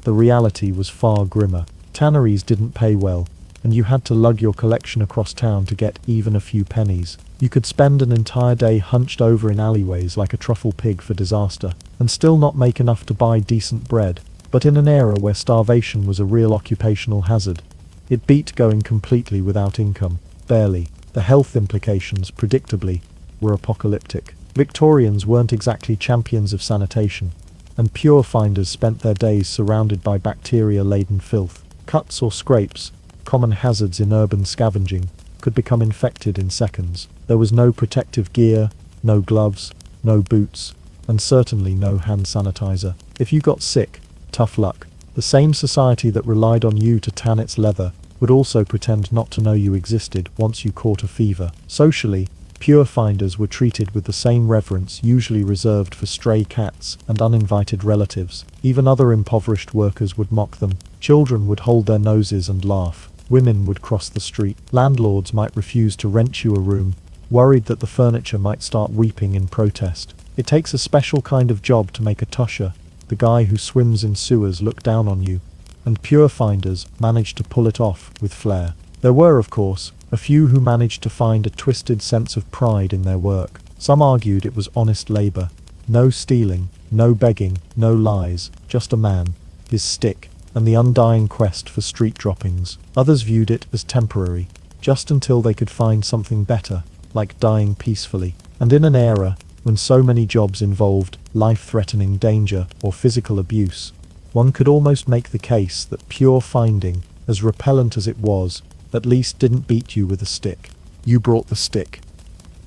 the reality was far grimmer. Tanneries didn't pay well, and you had to lug your collection across town to get even a few pennies. You could spend an entire day hunched over in alleyways like a truffle pig for disaster, and still not make enough to buy decent bread. But in an era where starvation was a real occupational hazard, it beat going completely without income. Barely. The health implications, predictably, were apocalyptic. Victorians weren't exactly champions of sanitation, and pure finders spent their days surrounded by bacteria-laden filth. Cuts or scrapes, common hazards in urban scavenging, could become infected in seconds. There was no protective gear, no gloves, no boots, and certainly no hand sanitizer. If you got sick, tough luck. The same society that relied on you to tan its leather would also pretend not to know you existed once you caught a fever. Socially, pure finders were treated with the same reverence usually reserved for stray cats and uninvited relatives. Even other impoverished workers would mock them. Children would hold their noses and laugh. Women would cross the street. Landlords might refuse to rent you a room, worried that the furniture might start weeping in protest. It takes a special kind of job to make a tosher, the guy who swims in sewers, look down on you, and pure finders managed to pull it off with flair. There were, of course, a few who managed to find a twisted sense of pride in their work. Some argued it was honest labour. No stealing, no begging, no lies, just a man, his stick, and the undying quest for street droppings. Others viewed it as temporary, just until they could find something better, like dying peacefully. And in an era when so many jobs involved life-threatening danger or physical abuse, one could almost make the case that pure finding, as repellent as it was, at least didn't beat you with a stick. You brought the stick.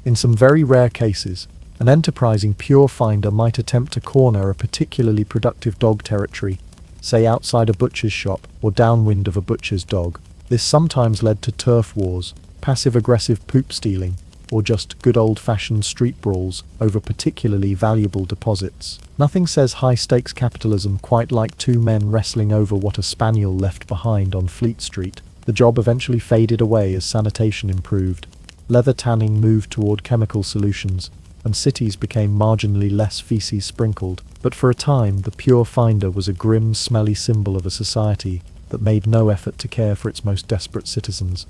In some very rare cases, an enterprising pure finder might attempt to corner a particularly productive dog territory, say outside a butcher's shop or downwind of a butcher's dog. This sometimes led to turf wars, passive-aggressive poop stealing, or just good old-fashioned street brawls over particularly valuable deposits. Nothing says high-stakes capitalism quite like two men wrestling over what a spaniel left behind on Fleet Street. The job eventually faded away as sanitation improved, leather tanning moved toward chemical solutions, and cities became marginally less feces sprinkled. But for a time, the pure finder was a grim, smelly symbol of a society that made no effort to care for its most desperate citizens.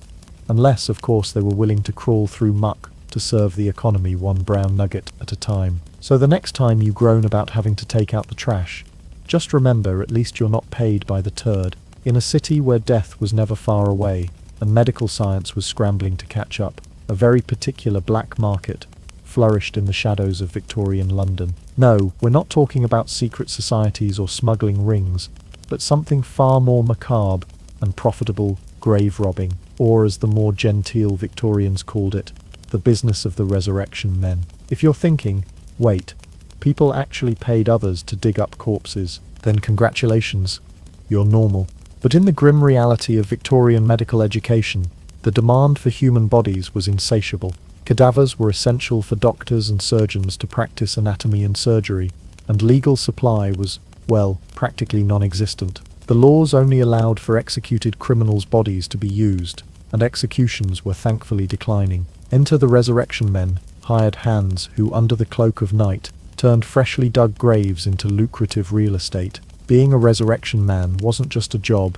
Unless, of course, they were willing to crawl through muck to serve the economy one brown nugget at a time. So the next time you groan about having to take out the trash, just remember at least you're not paid by the turd. In a city where death was never far away, and medical science was scrambling to catch up, a very particular black market flourished in the shadows of Victorian London. No, we're not talking about secret societies or smuggling rings, but something far more macabre and profitable: grave robbing, or as the more genteel Victorians called it, the business of the resurrection men. If you're thinking, wait, people actually paid others to dig up corpses, then congratulations, you're normal. But in the grim reality of Victorian medical education, the demand for human bodies was insatiable. Cadavers were essential for doctors and surgeons to practice anatomy and surgery, and legal supply was, well, practically non-existent. The laws only allowed for executed criminals' bodies to be used, and executions were thankfully declining. Enter the resurrection men, hired hands who, under the cloak of night, turned freshly dug graves into lucrative real estate. Being a resurrection man wasn't just a job,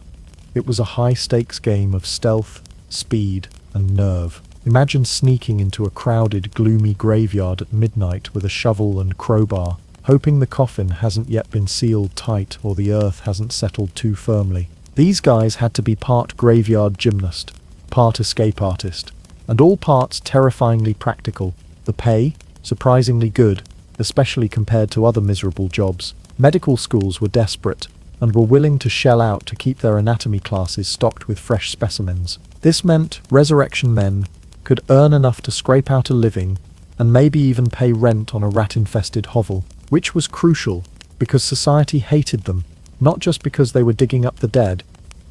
it was a high-stakes game of stealth, speed, and nerve. Imagine sneaking into a crowded, gloomy graveyard at midnight with a shovel and crowbar, hoping the coffin hasn't yet been sealed tight or the earth hasn't settled too firmly. These guys had to be part graveyard gymnast, part escape artist, and all parts terrifyingly practical. The pay, surprisingly good, especially compared to other miserable jobs. Medical schools were desperate, and were willing to shell out to keep their anatomy classes stocked with fresh specimens. This meant resurrection men could earn enough to scrape out a living, and maybe even pay rent on a rat-infested hovel, which was crucial, because society hated them, not just because they were digging up the dead,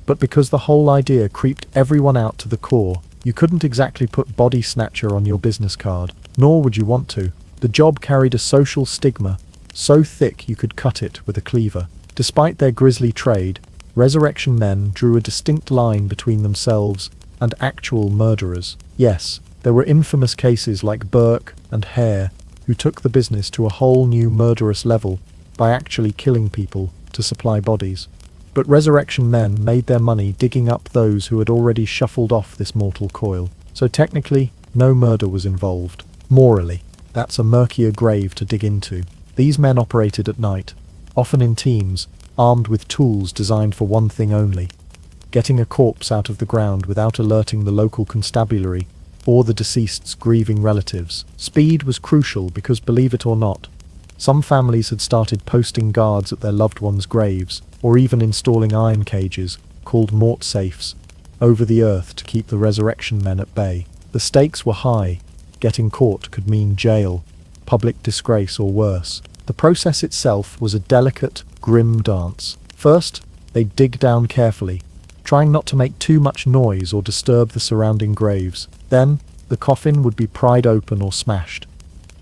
but because the whole idea creeped everyone out to the core. You couldn't exactly put Body Snatcher on your business card, nor would you want to. The job carried a social stigma, so thick you could cut it with a cleaver. Despite their grisly trade, resurrection men drew a distinct line between themselves and actual murderers. Yes, there were infamous cases like Burke and Hare, who took the business to a whole new murderous level by actually killing people to supply bodies. But resurrection men made their money digging up those who had already shuffled off this mortal coil. So technically, no murder was involved. Morally, that's a murkier grave to dig into. These men operated at night, often in teams, armed with tools designed for one thing only: getting a corpse out of the ground without alerting the local constabulary or the deceased's grieving relatives. Speed was crucial because, believe it or not, some families had started posting guards at their loved ones' graves, or even installing iron cages, called mort safes, over the earth to keep the resurrection men at bay. The stakes were high. Getting caught could mean jail, public disgrace, or worse. The process itself was a delicate, grim dance. First, they'd dig down carefully, trying not to make too much noise or disturb the surrounding graves. Then, the coffin would be pried open or smashed,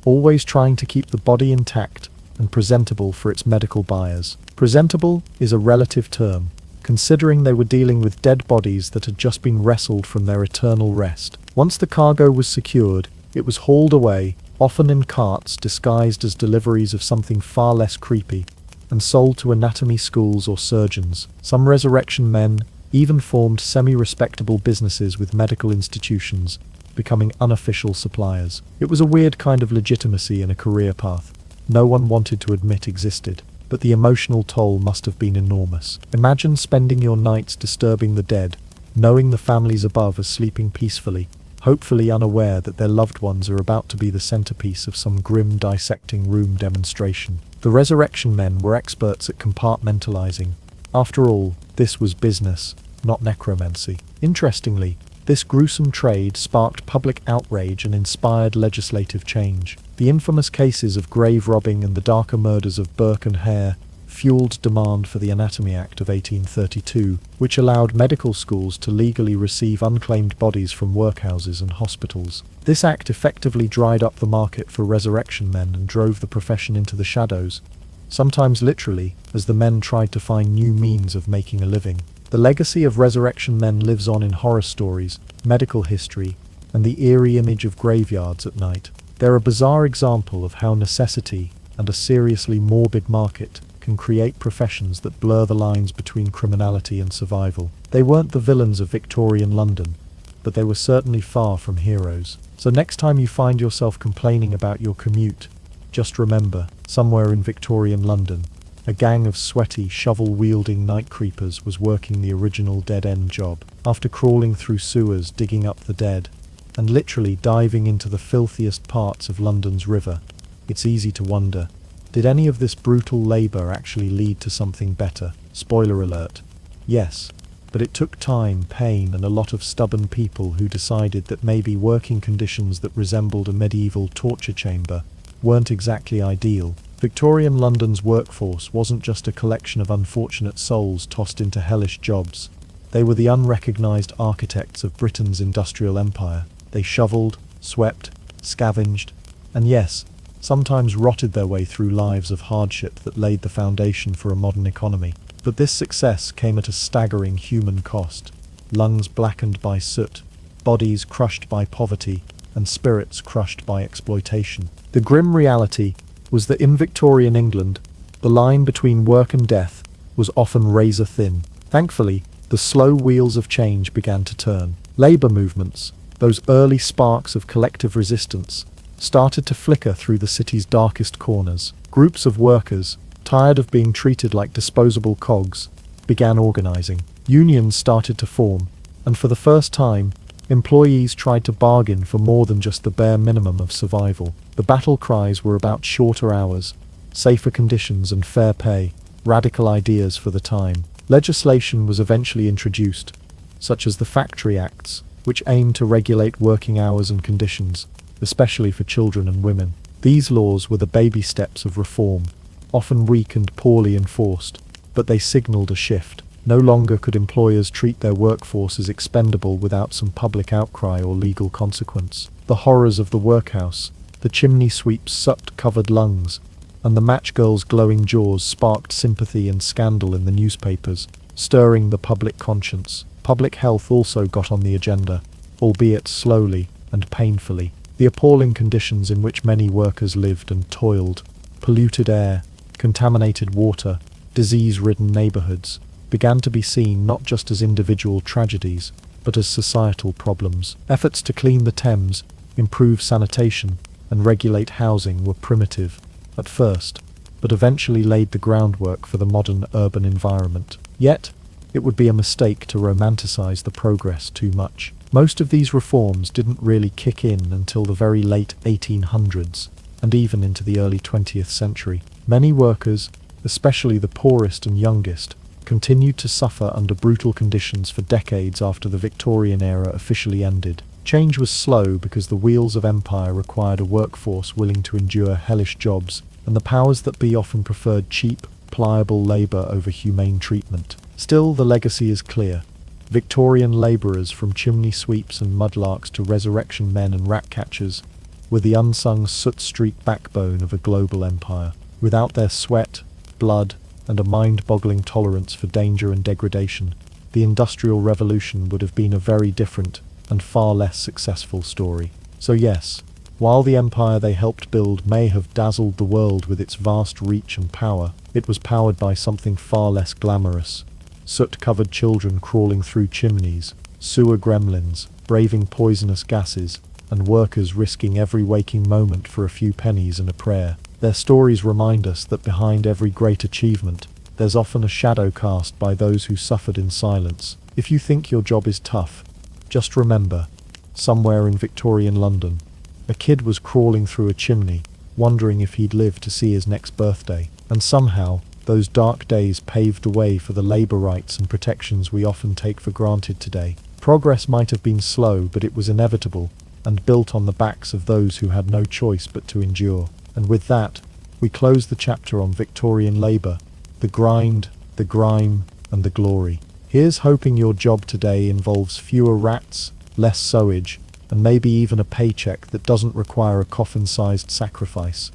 always trying to keep the body intact and presentable for its medical buyers. Presentable is a relative term, considering they were dealing with dead bodies that had just been wrestled from their eternal rest. Once the cargo was secured, it was hauled away, often in carts disguised as deliveries of something far less creepy, and sold to anatomy schools or surgeons. Some resurrection men even formed semi-respectable businesses with medical institutions, becoming unofficial suppliers. It was a weird kind of legitimacy in a career path no one wanted to admit existed, but the emotional toll must have been enormous. Imagine spending your nights disturbing the dead, knowing the families above are sleeping peacefully, hopefully unaware that their loved ones are about to be the centerpiece of some grim dissecting room demonstration. The resurrection men were experts at compartmentalizing. After all, this was business, not necromancy. Interestingly, this gruesome trade sparked public outrage and inspired legislative change. The infamous cases of grave robbing and the darker murders of Burke and Hare fueled demand for the Anatomy Act of 1832, which allowed medical schools to legally receive unclaimed bodies from workhouses and hospitals. This act effectively dried up the market for resurrection men and drove the profession into the shadows, sometimes literally, as the men tried to find new means of making a living. The legacy of resurrection men lives on in horror stories, medical history, and the eerie image of graveyards at night. They're a bizarre example of how necessity and a seriously morbid market can create professions that blur the lines between criminality and survival. They weren't the villains of Victorian London, but they were certainly far from heroes. So next time you find yourself complaining about your commute, just remember, somewhere in Victorian London, a gang of sweaty, shovel-wielding night creepers was working the original dead-end job. After crawling through sewers, digging up the dead, and literally diving into the filthiest parts of London's river, it's easy to wonder, did any of this brutal labour actually lead to something better? Spoiler alert. Yes, but it took time, pain, and a lot of stubborn people who decided that maybe working conditions that resembled a medieval torture chamber weren't exactly ideal. Victorian London's workforce wasn't just a collection of unfortunate souls tossed into hellish jobs. They were the unrecognised architects of Britain's industrial empire. They shovelled, swept, scavenged, and yes, sometimes rotted their way through lives of hardship that laid the foundation for a modern economy. But this success came at a staggering human cost. Lungs blackened by soot, bodies crushed by poverty, and spirits crushed by exploitation. The grim reality was that in Victorian England, the line between work and death was often razor thin. Thankfully, the slow wheels of change began to turn. Labour movements, those early sparks of collective resistance, started to flicker through the city's darkest corners. Groups of workers, tired of being treated like disposable cogs, began organising. Unions started to form, and for the first time, employees tried to bargain for more than just the bare minimum of survival. The battle cries were about shorter hours, safer conditions and fair pay, radical ideas for the time. Legislation was eventually introduced, such as the Factory Acts, which aimed to regulate working hours and conditions, especially for children and women. These laws were the baby steps of reform, often weak and poorly enforced, but they signalled a shift. No longer could employers treat their workforce as expendable without some public outcry or legal consequence. The horrors of the workhouse, the chimney sweep's soot-covered lungs, and the matchgirl's glowing jaws sparked sympathy and scandal in the newspapers, stirring the public conscience. Public health also got on the agenda, albeit slowly and painfully. The appalling conditions in which many workers lived and toiled, polluted air, contaminated water, disease-ridden neighbourhoods, began to be seen not just as individual tragedies, but as societal problems. Efforts to clean the Thames, improve sanitation, and regulate housing were primitive at first, but eventually laid the groundwork for the modern urban environment. Yet, it would be a mistake to romanticize the progress too much. Most of these reforms didn't really kick in until the very late 1800s, and even into the early 20th century. Many workers, especially the poorest and youngest, continued to suffer under brutal conditions for decades after the Victorian era officially ended. Change was slow because the wheels of empire required a workforce willing to endure hellish jobs, and the powers that be often preferred cheap, pliable labour over humane treatment. Still, the legacy is clear. Victorian labourers, from chimney sweeps and mudlarks to resurrection men and rat catchers, were the unsung soot-streaked backbone of a global empire. Without their sweat, blood, and a mind-boggling tolerance for danger and degradation, the Industrial Revolution would have been a very different and far less successful story. So yes, while the empire they helped build may have dazzled the world with its vast reach and power, it was powered by something far less glamorous. Soot-covered children crawling through chimneys, sewer gremlins, braving poisonous gases, and workers risking every waking moment for a few pennies and a prayer. Their stories remind us that behind every great achievement, there's often a shadow cast by those who suffered in silence. If you think your job is tough, just remember, somewhere in Victorian London, a kid was crawling through a chimney, wondering if he'd live to see his next birthday. And somehow, those dark days paved the way for the labour rights and protections we often take for granted today. Progress might have been slow, but it was inevitable, and built on the backs of those who had no choice but to endure. And with that, we close the chapter on Victorian labour, the grind, the grime, and the glory. Here's hoping your job today involves fewer rats, less sewage, and maybe even a paycheck that doesn't require a coffin-sized sacrifice.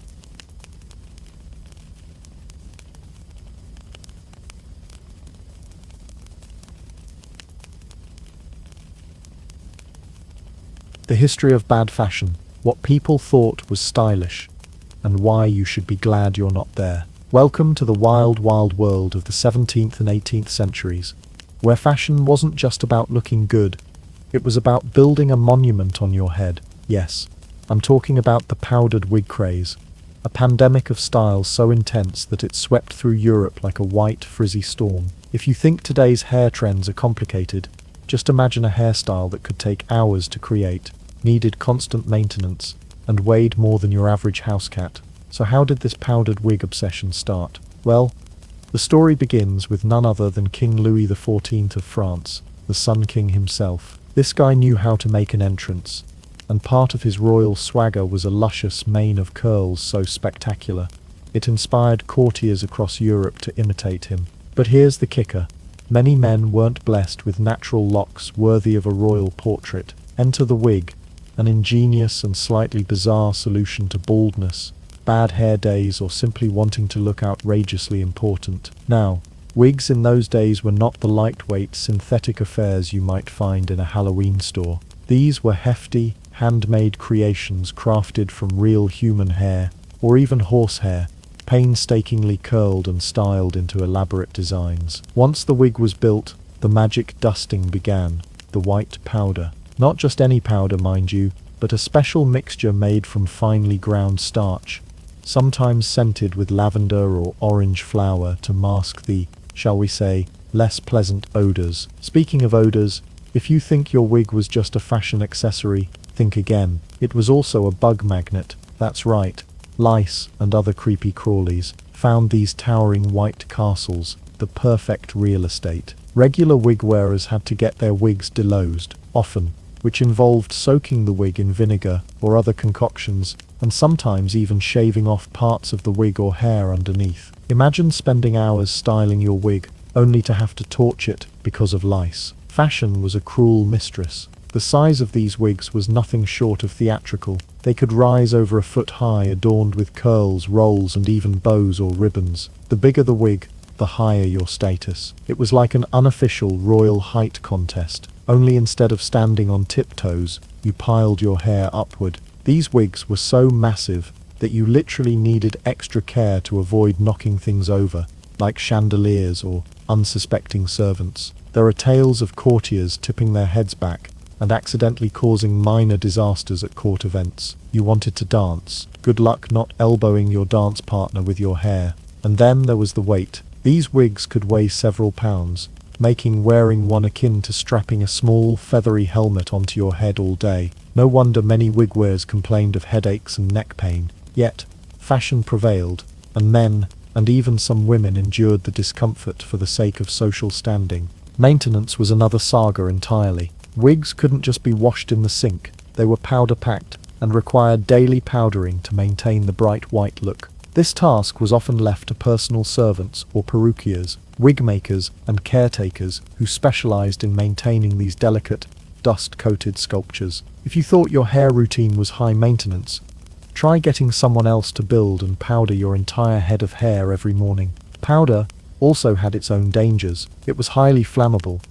The history of bad fashion, what people thought was stylish, and why you should be glad you're not there. Welcome to the wild, wild world of the 17th and 18th centuries, where fashion wasn't just about looking good, it was about building a monument on your head. Yes, I'm talking about the powdered wig craze, a pandemic of styles so intense that it swept through Europe like a white, frizzy storm. If you think today's hair trends are complicated, just imagine a hairstyle that could take hours to create, needed constant maintenance, and weighed more than your average house cat. So how did this powdered wig obsession start? Well, the story begins with none other than King Louis XIV of France, the Sun King himself. This guy knew how to make an entrance, and part of his royal swagger was a luscious mane of curls so spectacular, it inspired courtiers across Europe to imitate him. But here's the kicker. Many men weren't blessed with natural locks worthy of a royal portrait. Enter the wig, an ingenious and slightly bizarre solution to baldness, bad hair days, or simply wanting to look outrageously important. Now, wigs in those days were not the lightweight synthetic affairs you might find in a Halloween store. These were hefty, handmade creations crafted from real human hair, or even horsehair, painstakingly curled and styled into elaborate designs. Once the wig was built, the magic dusting began, the white powder. Not just any powder, mind you, but a special mixture made from finely ground starch, sometimes scented with lavender or orange flower to mask the, shall we say, less pleasant odors. Speaking of odors, if you think your wig was just a fashion accessory, think again. It was also a bug magnet. That's right. Lice and other creepy crawlies found these towering white castles, the perfect real estate. Regular wig wearers had to get their wigs delosed, often, which involved soaking the wig in vinegar or other concoctions, and sometimes even shaving off parts of the wig or hair underneath. Imagine spending hours styling your wig, only to have to torch it because of lice. Fashion was a cruel mistress. The size of these wigs was nothing short of theatrical. They could rise over a foot high, adorned with curls, rolls, and even bows or ribbons. The bigger the wig, the higher your status. It was like an unofficial royal height contest, only instead of standing on tiptoes, you piled your hair upward. These wigs were so massive that you literally needed extra care to avoid knocking things over, like chandeliers or unsuspecting servants. There are tales of courtiers tipping their heads back and accidentally causing minor disasters at court events. You wanted to dance. Good luck not elbowing your dance partner with your hair. And then there was the weight. These wigs could weigh several pounds, making wearing one akin to strapping a small, feathery helmet onto your head all day. No wonder many wig wearers complained of headaches and neck pain. Yet, fashion prevailed, and men, and even some women, endured the discomfort for the sake of social standing. Maintenance was another saga entirely. Wigs couldn't just be washed in the sink. They were powder-packed, and required daily powdering to maintain the bright white look. This task was often left to personal servants or perruquiers, wig makers and caretakers who specialized in maintaining these delicate, dust-coated sculptures. If you thought your hair routine was high maintenance, try getting someone else to build and powder your entire head of hair every morning. Powder also had its own dangers. It was highly flammable,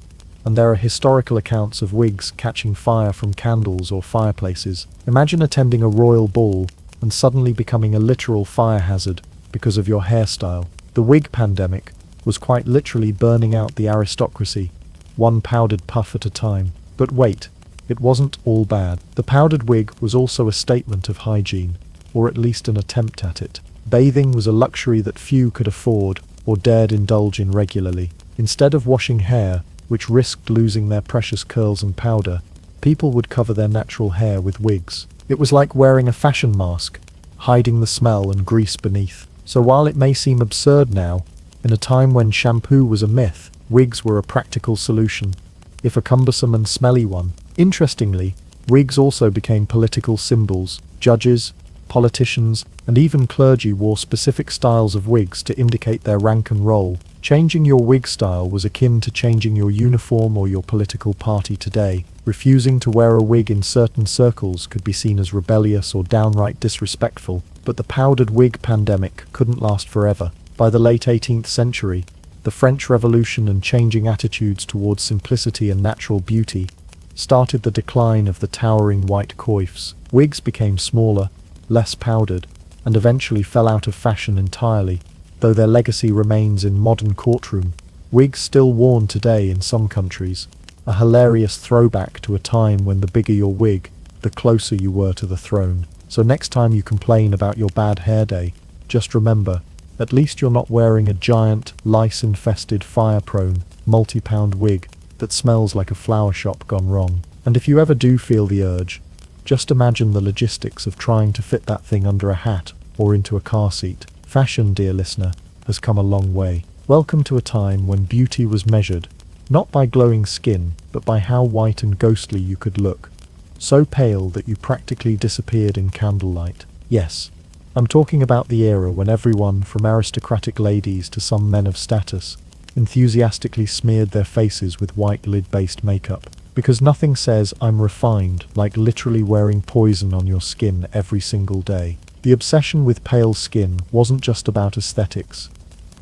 and there are historical accounts of wigs catching fire from candles or fireplaces. Imagine attending a royal ball and suddenly becoming a literal fire hazard because of your hairstyle. The wig pandemic was quite literally burning out the aristocracy, one powdered puff at a time. But wait, it wasn't all bad. The powdered wig was also a statement of hygiene, or at least an attempt at it. Bathing was a luxury that few could afford or dared indulge in regularly. Instead of washing hair, which risked losing their precious curls and powder, people would cover their natural hair with wigs. It was like wearing a fashion mask, hiding the smell and grease beneath. So while it may seem absurd now, in a time when shampoo was a myth, wigs were a practical solution, if a cumbersome and smelly one. Interestingly, wigs also became political symbols. Judges, politicians, and even clergy wore specific styles of wigs to indicate their rank and role. Changing your wig style was akin to changing your uniform or your political party today. Refusing to wear a wig in certain circles could be seen as rebellious or downright disrespectful. But the powdered wig pandemic couldn't last forever. By the late 18th century, the French Revolution and changing attitudes towards simplicity and natural beauty started the decline of the towering white coifs. Wigs became smaller, less powdered, and eventually fell out of fashion entirely, though their legacy remains in modern courtroom. Wigs still worn today in some countries, a hilarious throwback to a time when the bigger your wig, the closer you were to the throne. So next time you complain about your bad hair day, just remember, at least you're not wearing a giant, lice-infested, fire-prone, multi-pound wig that smells like a flower shop gone wrong. And if you ever do feel the urge, just imagine the logistics of trying to fit that thing under a hat or into a car seat. Fashion, dear listener, has come a long way. Welcome to a time when beauty was measured, not by glowing skin, but by how white and ghostly you could look. So pale that you practically disappeared in candlelight. Yes, I'm talking about the era when everyone, from aristocratic ladies to some men of status, enthusiastically smeared their faces with white lid-based makeup. Because nothing says I'm refined like literally wearing poison on your skin every single day. The obsession with pale skin wasn't just about aesthetics.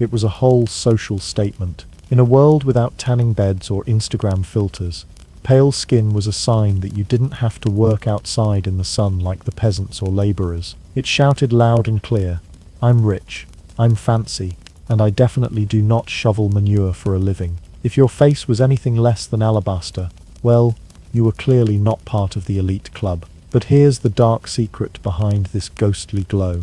It was a whole social statement. In a world without tanning beds or Instagram filters, pale skin was a sign that you didn't have to work outside in the sun like the peasants or labourers. It shouted loud and clear, I'm rich, I'm fancy, and I definitely do not shovel manure for a living. If your face was anything less than alabaster, well, you were clearly not part of the elite club. But here's the dark secret behind this ghostly glow.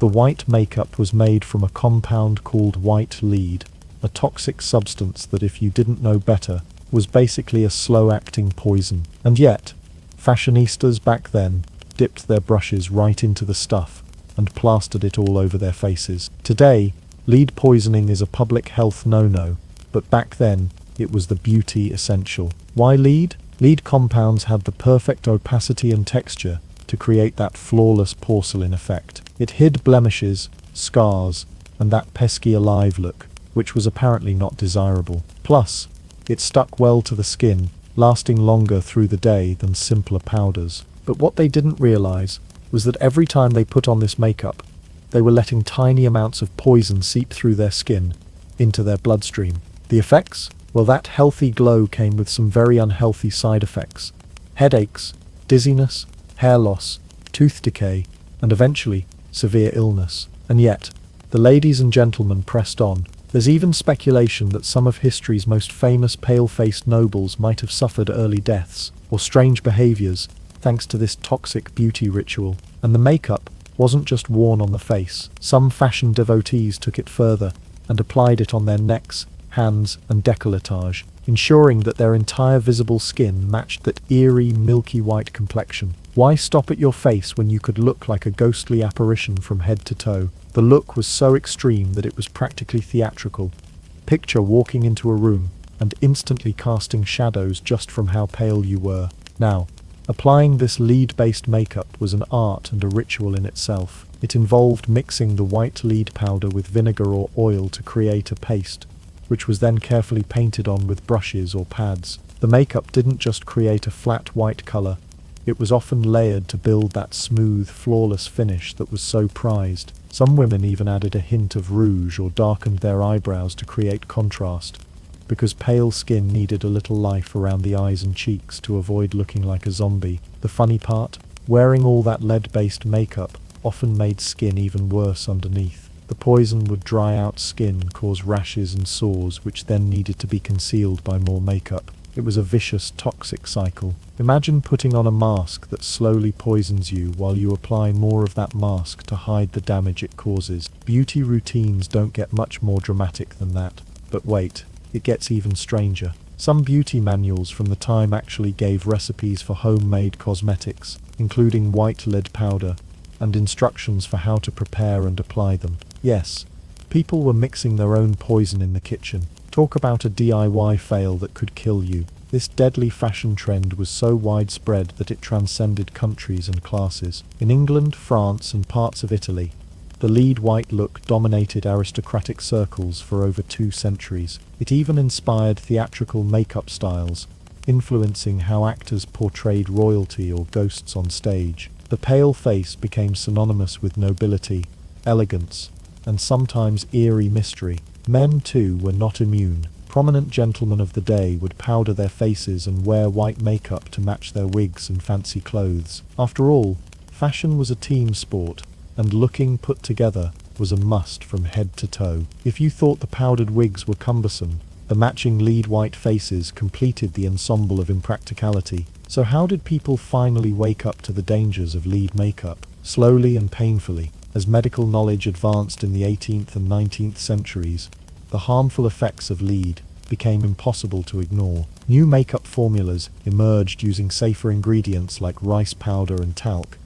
The white makeup was made from a compound called white lead, a toxic substance that, if you didn't know better, was basically a slow-acting poison. And yet, fashionistas back then dipped their brushes right into the stuff and plastered it all over their faces. Today, lead poisoning is a public health no-no, but back then, it was the beauty essential. Why lead? Lead compounds had the perfect opacity and texture to create that flawless porcelain effect. It hid blemishes, scars, and that pesky alive look, which was apparently not desirable. Plus, it stuck well to the skin, lasting longer through the day than simpler powders. But what they didn't realize was that every time they put on this makeup, they were letting tiny amounts of poison seep through their skin, into their bloodstream. The effects? Well, that healthy glow came with some very unhealthy side effects. Headaches, dizziness, hair loss, tooth decay, and eventually, severe illness. And yet, the ladies and gentlemen pressed on. There's even speculation that some of history's most famous pale-faced nobles might have suffered early deaths, or strange behaviors, thanks to this toxic beauty ritual. And the makeup wasn't just worn on the face. Some fashion devotees took it further and applied it on their necks, hands, and décolletage, ensuring that their entire visible skin matched that eerie, milky white complexion. Why stop at your face when you could look like a ghostly apparition from head to toe? The look was so extreme that it was practically theatrical. Picture walking into a room and instantly casting shadows just from how pale you were. Now, applying this lead-based makeup was an art and a ritual in itself. It involved mixing the white lead powder with vinegar or oil to create a paste, which was then carefully painted on with brushes or pads. The makeup didn't just create a flat white colour, it was often layered to build that smooth, flawless finish that was so prized. Some women even added a hint of rouge or darkened their eyebrows to create contrast, because pale skin needed a little life around the eyes and cheeks to avoid looking like a zombie. The funny part? Wearing all that lead-based makeup often made skin even worse underneath. The poison would dry out skin, cause rashes and sores, which then needed to be concealed by more makeup. It was a vicious, toxic cycle. Imagine putting on a mask that slowly poisons you while you apply more of that mask to hide the damage it causes. Beauty routines don't get much more dramatic than that. But wait, it gets even stranger. Some beauty manuals from the time actually gave recipes for homemade cosmetics, including white lead powder, and instructions for how to prepare and apply them. Yes, people were mixing their own poison in the kitchen. Talk about a DIY fail that could kill you. This deadly fashion trend was so widespread that it transcended countries and classes. In England, France, and parts of Italy, the lead white look dominated aristocratic circles for over 2 centuries. It even inspired theatrical makeup styles, influencing how actors portrayed royalty or ghosts on stage. The pale face became synonymous with nobility, elegance, and sometimes eerie mystery. Men, too, were not immune. Prominent gentlemen of the day would powder their faces and wear white makeup to match their wigs and fancy clothes. After all, fashion was a team sport, and looking put together was a must from head to toe. If you thought the powdered wigs were cumbersome, the matching lead white faces completed the ensemble of impracticality. So how did people finally wake up to the dangers of lead makeup? Slowly and painfully. As medical knowledge advanced in the 18th and 19th centuries, the harmful effects of lead became impossible to ignore. New makeup formulas emerged using safer ingredients like rice powder and talc,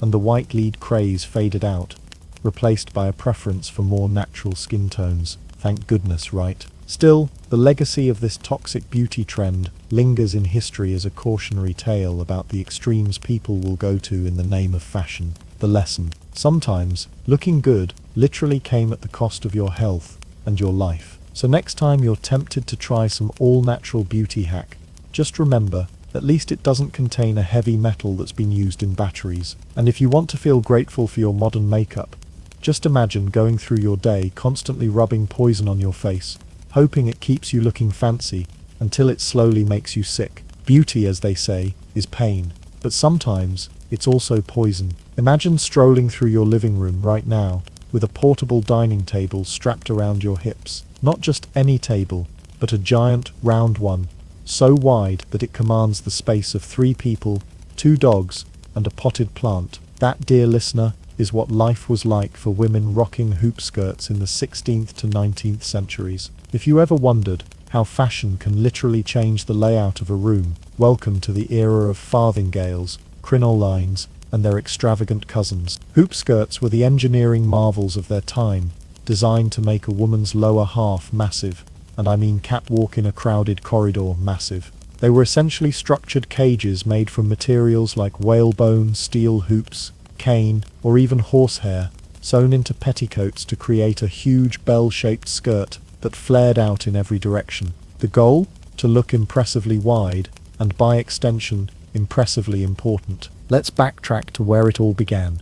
and the white lead craze faded out, replaced by a preference for more natural skin tones. Thank goodness, right? Still, the legacy of this toxic beauty trend lingers in history as a cautionary tale about the extremes people will go to in the name of fashion. The lesson: sometimes, looking good literally came at the cost of your health and your life. So next time you're tempted to try some all-natural beauty hack, just remember, at least it doesn't contain a heavy metal that's been used in batteries. And if you want to feel grateful for your modern makeup, just imagine going through your day constantly rubbing poison on your face, hoping it keeps you looking fancy, until it slowly makes you sick. Beauty, as they say, is pain, but sometimes it's also poison. Imagine strolling through your living room right now, with a portable dining table strapped around your hips. Not just any table, but a giant, round one, so wide that it commands the space of 3 people, 2 dogs, and a potted plant. That, dear listener, is what life was like for women rocking hoop skirts in the 16th to 19th centuries. If you ever wondered how fashion can literally change the layout of a room, welcome to the era of farthingales, crinolines, and their extravagant cousins. Hoop skirts were the engineering marvels of their time, designed to make a woman's lower half massive, and I mean catwalk in a crowded corridor massive. They were essentially structured cages made from materials like whalebone, steel hoops, cane, or even horsehair, sewn into petticoats to create a huge bell-shaped skirt that flared out in every direction. The goal? To look impressively wide, and by extension, impressively important. Let's backtrack to where it all began.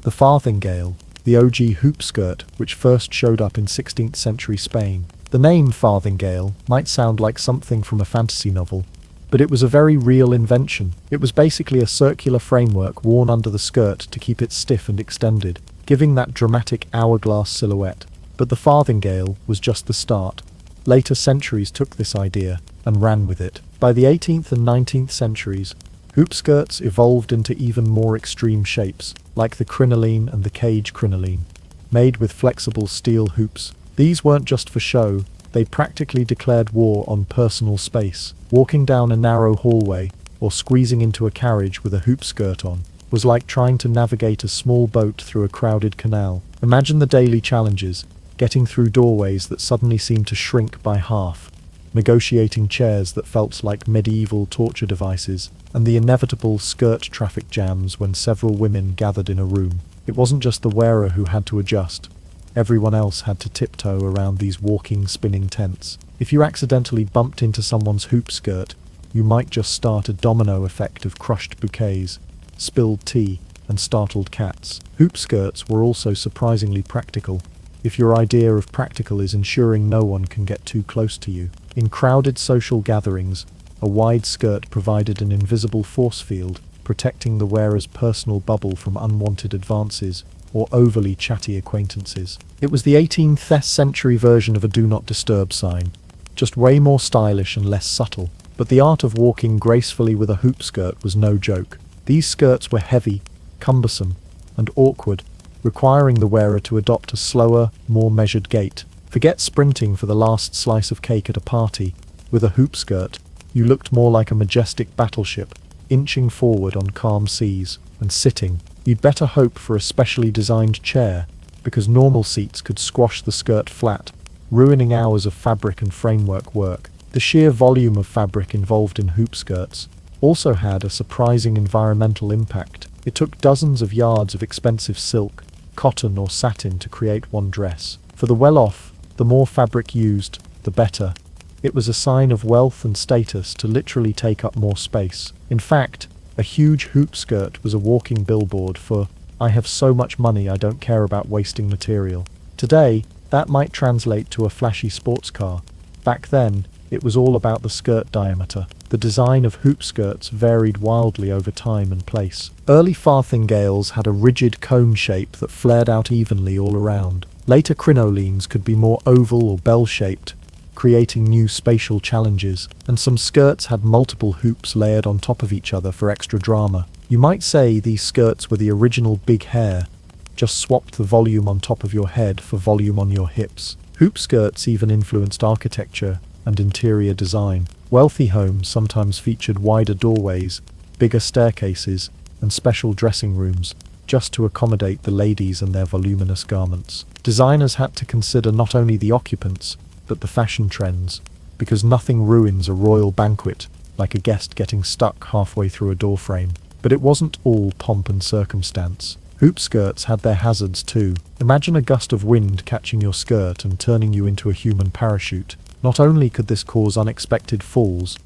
The farthingale, the OG hoop skirt, which first showed up in 16th century Spain. The name farthingale might sound like something from a fantasy novel, but it was a very real invention. It was basically a circular framework worn under the skirt to keep it stiff and extended, giving that dramatic hourglass silhouette. But the farthingale was just the start. Later centuries took this idea and ran with it. By the 18th and 19th centuries, hoop skirts evolved into even more extreme shapes, like the crinoline and the cage crinoline, made with flexible steel hoops. These weren't just for show, they practically declared war on personal space. Walking down a narrow hallway, or squeezing into a carriage with a hoop skirt on, was like trying to navigate a small boat through a crowded canal. Imagine the daily challenges: getting through doorways that suddenly seemed to shrink by half, negotiating chairs that felt like medieval torture devices, and the inevitable skirt traffic jams when several women gathered in a room. It wasn't just the wearer who had to adjust. Everyone else had to tiptoe around these walking, spinning tents. If you accidentally bumped into someone's hoop skirt, you might just start a domino effect of crushed bouquets, spilled tea, and startled cats. Hoop skirts were also surprisingly practical, if your idea of practical is ensuring no one can get too close to you. In crowded social gatherings, a wide skirt provided an invisible force field, protecting the wearer's personal bubble from unwanted advances or overly chatty acquaintances. It was the 18th century version of a do not disturb sign, just way more stylish and less subtle. But the art of walking gracefully with a hoop skirt was no joke. These skirts were heavy, cumbersome, and awkward, requiring the wearer to adopt a slower, more measured gait. Forget sprinting for the last slice of cake at a party. With a hoop skirt, you looked more like a majestic battleship, inching forward on calm seas. And sitting, you'd better hope for a specially designed chair, because normal seats could squash the skirt flat, ruining hours of fabric and framework work. The sheer volume of fabric involved in hoop skirts also had a surprising environmental impact. It took dozens of yards of expensive silk, cotton or satin to create one dress. For the well-off, the more fabric used, the better. It was a sign of wealth and status to literally take up more space. In fact, a huge hoop skirt was a walking billboard for, "I have so much money I don't care about wasting material." Today, that might translate to a flashy sports car. Back then, it was all about the skirt diameter. The design of hoop skirts varied wildly over time and place. Early farthingales had a rigid cone shape that flared out evenly all around. Later crinolines could be more oval or bell-shaped, creating new spatial challenges, and some skirts had multiple hoops layered on top of each other for extra drama. You might say these skirts were the original big hair, just swapped the volume on top of your head for volume on your hips. Hoop skirts even influenced architecture and interior design. Wealthy homes sometimes featured wider doorways, bigger staircases, and special dressing rooms, just to accommodate the ladies and their voluminous garments. Designers had to consider not only the occupants, but the fashion trends, because nothing ruins a royal banquet like a guest getting stuck halfway through a doorframe. But it wasn't all pomp and circumstance. Hoop skirts had their hazards too. Imagine a gust of wind catching your skirt and turning you into a human parachute. Not only could this cause unexpected falls,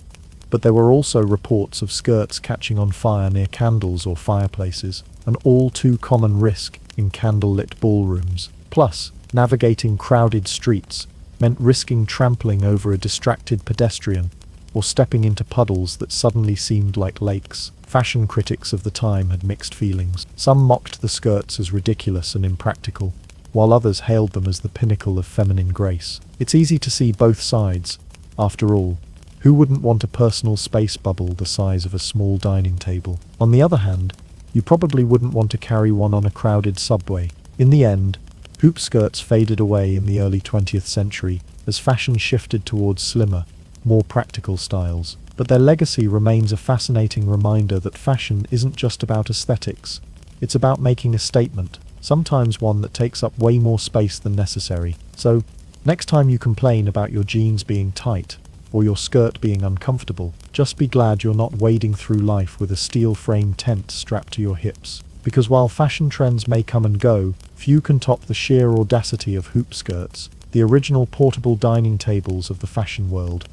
but there were also reports of skirts catching on fire near candles or fireplaces, an all too common risk in candlelit ballrooms. Plus, navigating crowded streets meant risking trampling over a distracted pedestrian or stepping into puddles that suddenly seemed like lakes. Fashion critics of the time had mixed feelings. Some mocked the skirts as ridiculous and impractical, while others hailed them as the pinnacle of feminine grace. It's easy to see both sides. After all, who wouldn't want a personal space bubble the size of a small dining table? On the other hand, you probably wouldn't want to carry one on a crowded subway. In the end, hoop skirts faded away in the early 20th century as fashion shifted towards slimmer, more practical styles. But their legacy remains a fascinating reminder that fashion isn't just about aesthetics. It's about making a statement, sometimes one that takes up way more space than necessary. So, next time you complain about your jeans being tight, or your skirt being uncomfortable, just be glad you're not wading through life with a steel-frame tent strapped to your hips. Because while fashion trends may come and go, few can top the sheer audacity of hoop skirts, the original portable dining tables of the fashion world.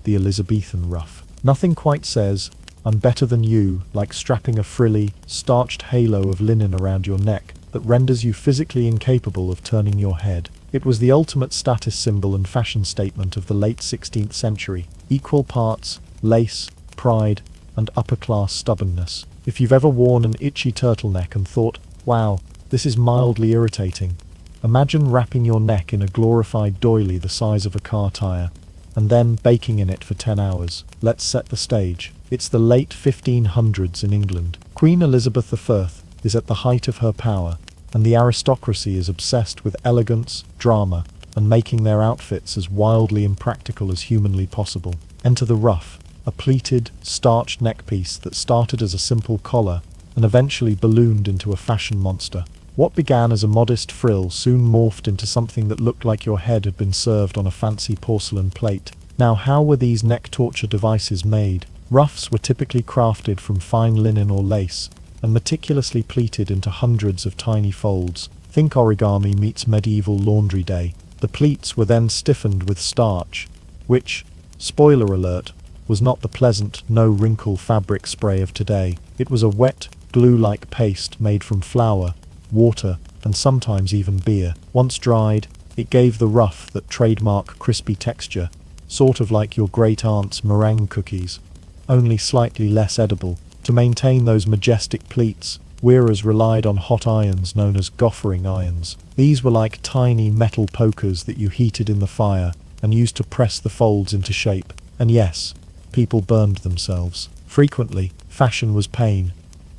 The Elizabethan Ruff. Nothing quite says, "I'm better than you," like strapping a frilly, starched halo of linen around your neck that renders you physically incapable of turning your head. It was the ultimate status symbol and fashion statement of the late 16th century. Equal parts lace, pride, and upper-class stubbornness. If you've ever worn an itchy turtleneck and thought, "Wow, this is mildly irritating," imagine wrapping your neck in a glorified doily the size of a car tire, and then baking in it for 10 hours. Let's set the stage. It's the late 1500s in England. Queen Elizabeth I is at the height of her power, and the aristocracy is obsessed with elegance, drama, and making their outfits as wildly impractical as humanly possible. Enter the ruff, a pleated, starched neckpiece that started as a simple collar and eventually ballooned into a fashion monster. What began as a modest frill soon morphed into something that looked like your head had been served on a fancy porcelain plate. Now, how were these neck torture devices made? Ruffs were typically crafted from fine linen or lace, and meticulously pleated into hundreds of tiny folds. Think origami meets medieval laundry day. The pleats were then stiffened with starch, which, spoiler alert, was not the pleasant, no-wrinkle fabric spray of today. It was a wet, glue-like paste made from flour, water, and sometimes even beer. Once dried, it gave the ruff that trademark crispy texture, sort of like your great-aunt's meringue cookies, only slightly less edible. To maintain those majestic pleats, wearers relied on hot irons known as goffering irons. These were like tiny metal pokers that you heated in the fire and used to press the folds into shape. And yes, people burned themselves. Frequently, fashion was pain,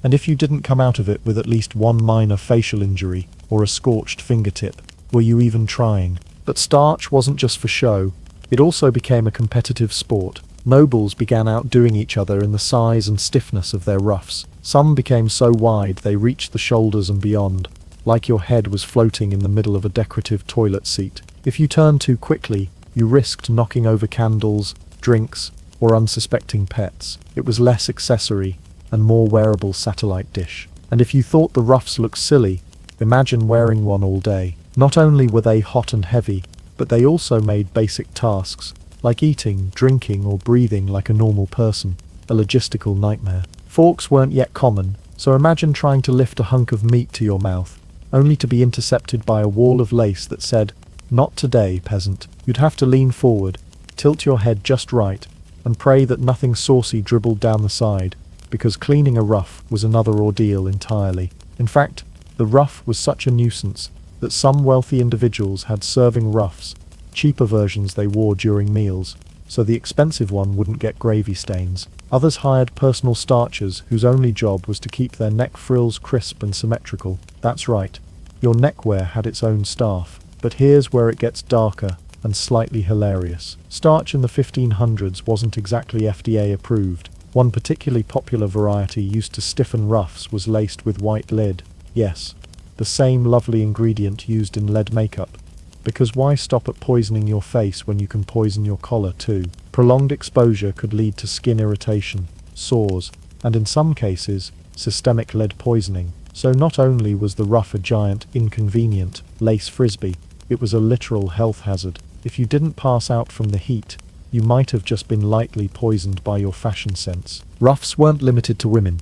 and if you didn't come out of it with at least one minor facial injury or a scorched fingertip, were you even trying? But starch wasn't just for show, it also became a competitive sport. Nobles began outdoing each other in the size and stiffness of their ruffs. Some became so wide they reached the shoulders and beyond, like your head was floating in the middle of a decorative toilet seat. If you turned too quickly, you risked knocking over candles, drinks, or unsuspecting pets. It was less accessory and more wearable satellite dish. And if you thought the ruffs looked silly, imagine wearing one all day. Not only were they hot and heavy, but they also made basic tasks, like eating, drinking, or breathing like a normal person, a logistical nightmare. Forks weren't yet common, so imagine trying to lift a hunk of meat to your mouth, only to be intercepted by a wall of lace that said, "Not today, peasant." You'd have to lean forward, tilt your head just right, and pray that nothing saucy dribbled down the side, because cleaning a ruff was another ordeal entirely. In fact, the ruff was such a nuisance that some wealthy individuals had serving ruffs, cheaper versions they wore during meals, so the expensive one wouldn't get gravy stains. Others hired personal starchers whose only job was to keep their neck frills crisp and symmetrical. That's right, your neckwear had its own staff. But here's where it gets darker and slightly hilarious. Starch in the 1500s wasn't exactly FDA approved. One particularly popular variety used to stiffen ruffs was laced with white lead. Yes, the same lovely ingredient used in lead makeup. Because why stop at poisoning your face when you can poison your collar too? Prolonged exposure could lead to skin irritation, sores, and in some cases, systemic lead poisoning. So not only was the ruff a giant, inconvenient lace frisbee, it was a literal health hazard. If you didn't pass out from the heat, you might have just been lightly poisoned by your fashion sense. Ruffs weren't limited to women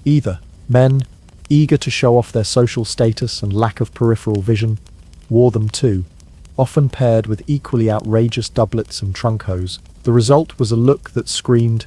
either. Men, eager to show off their social status and lack of peripheral vision, wore them too, often paired with equally outrageous doublets and trunk hose. The result was a look that screamed,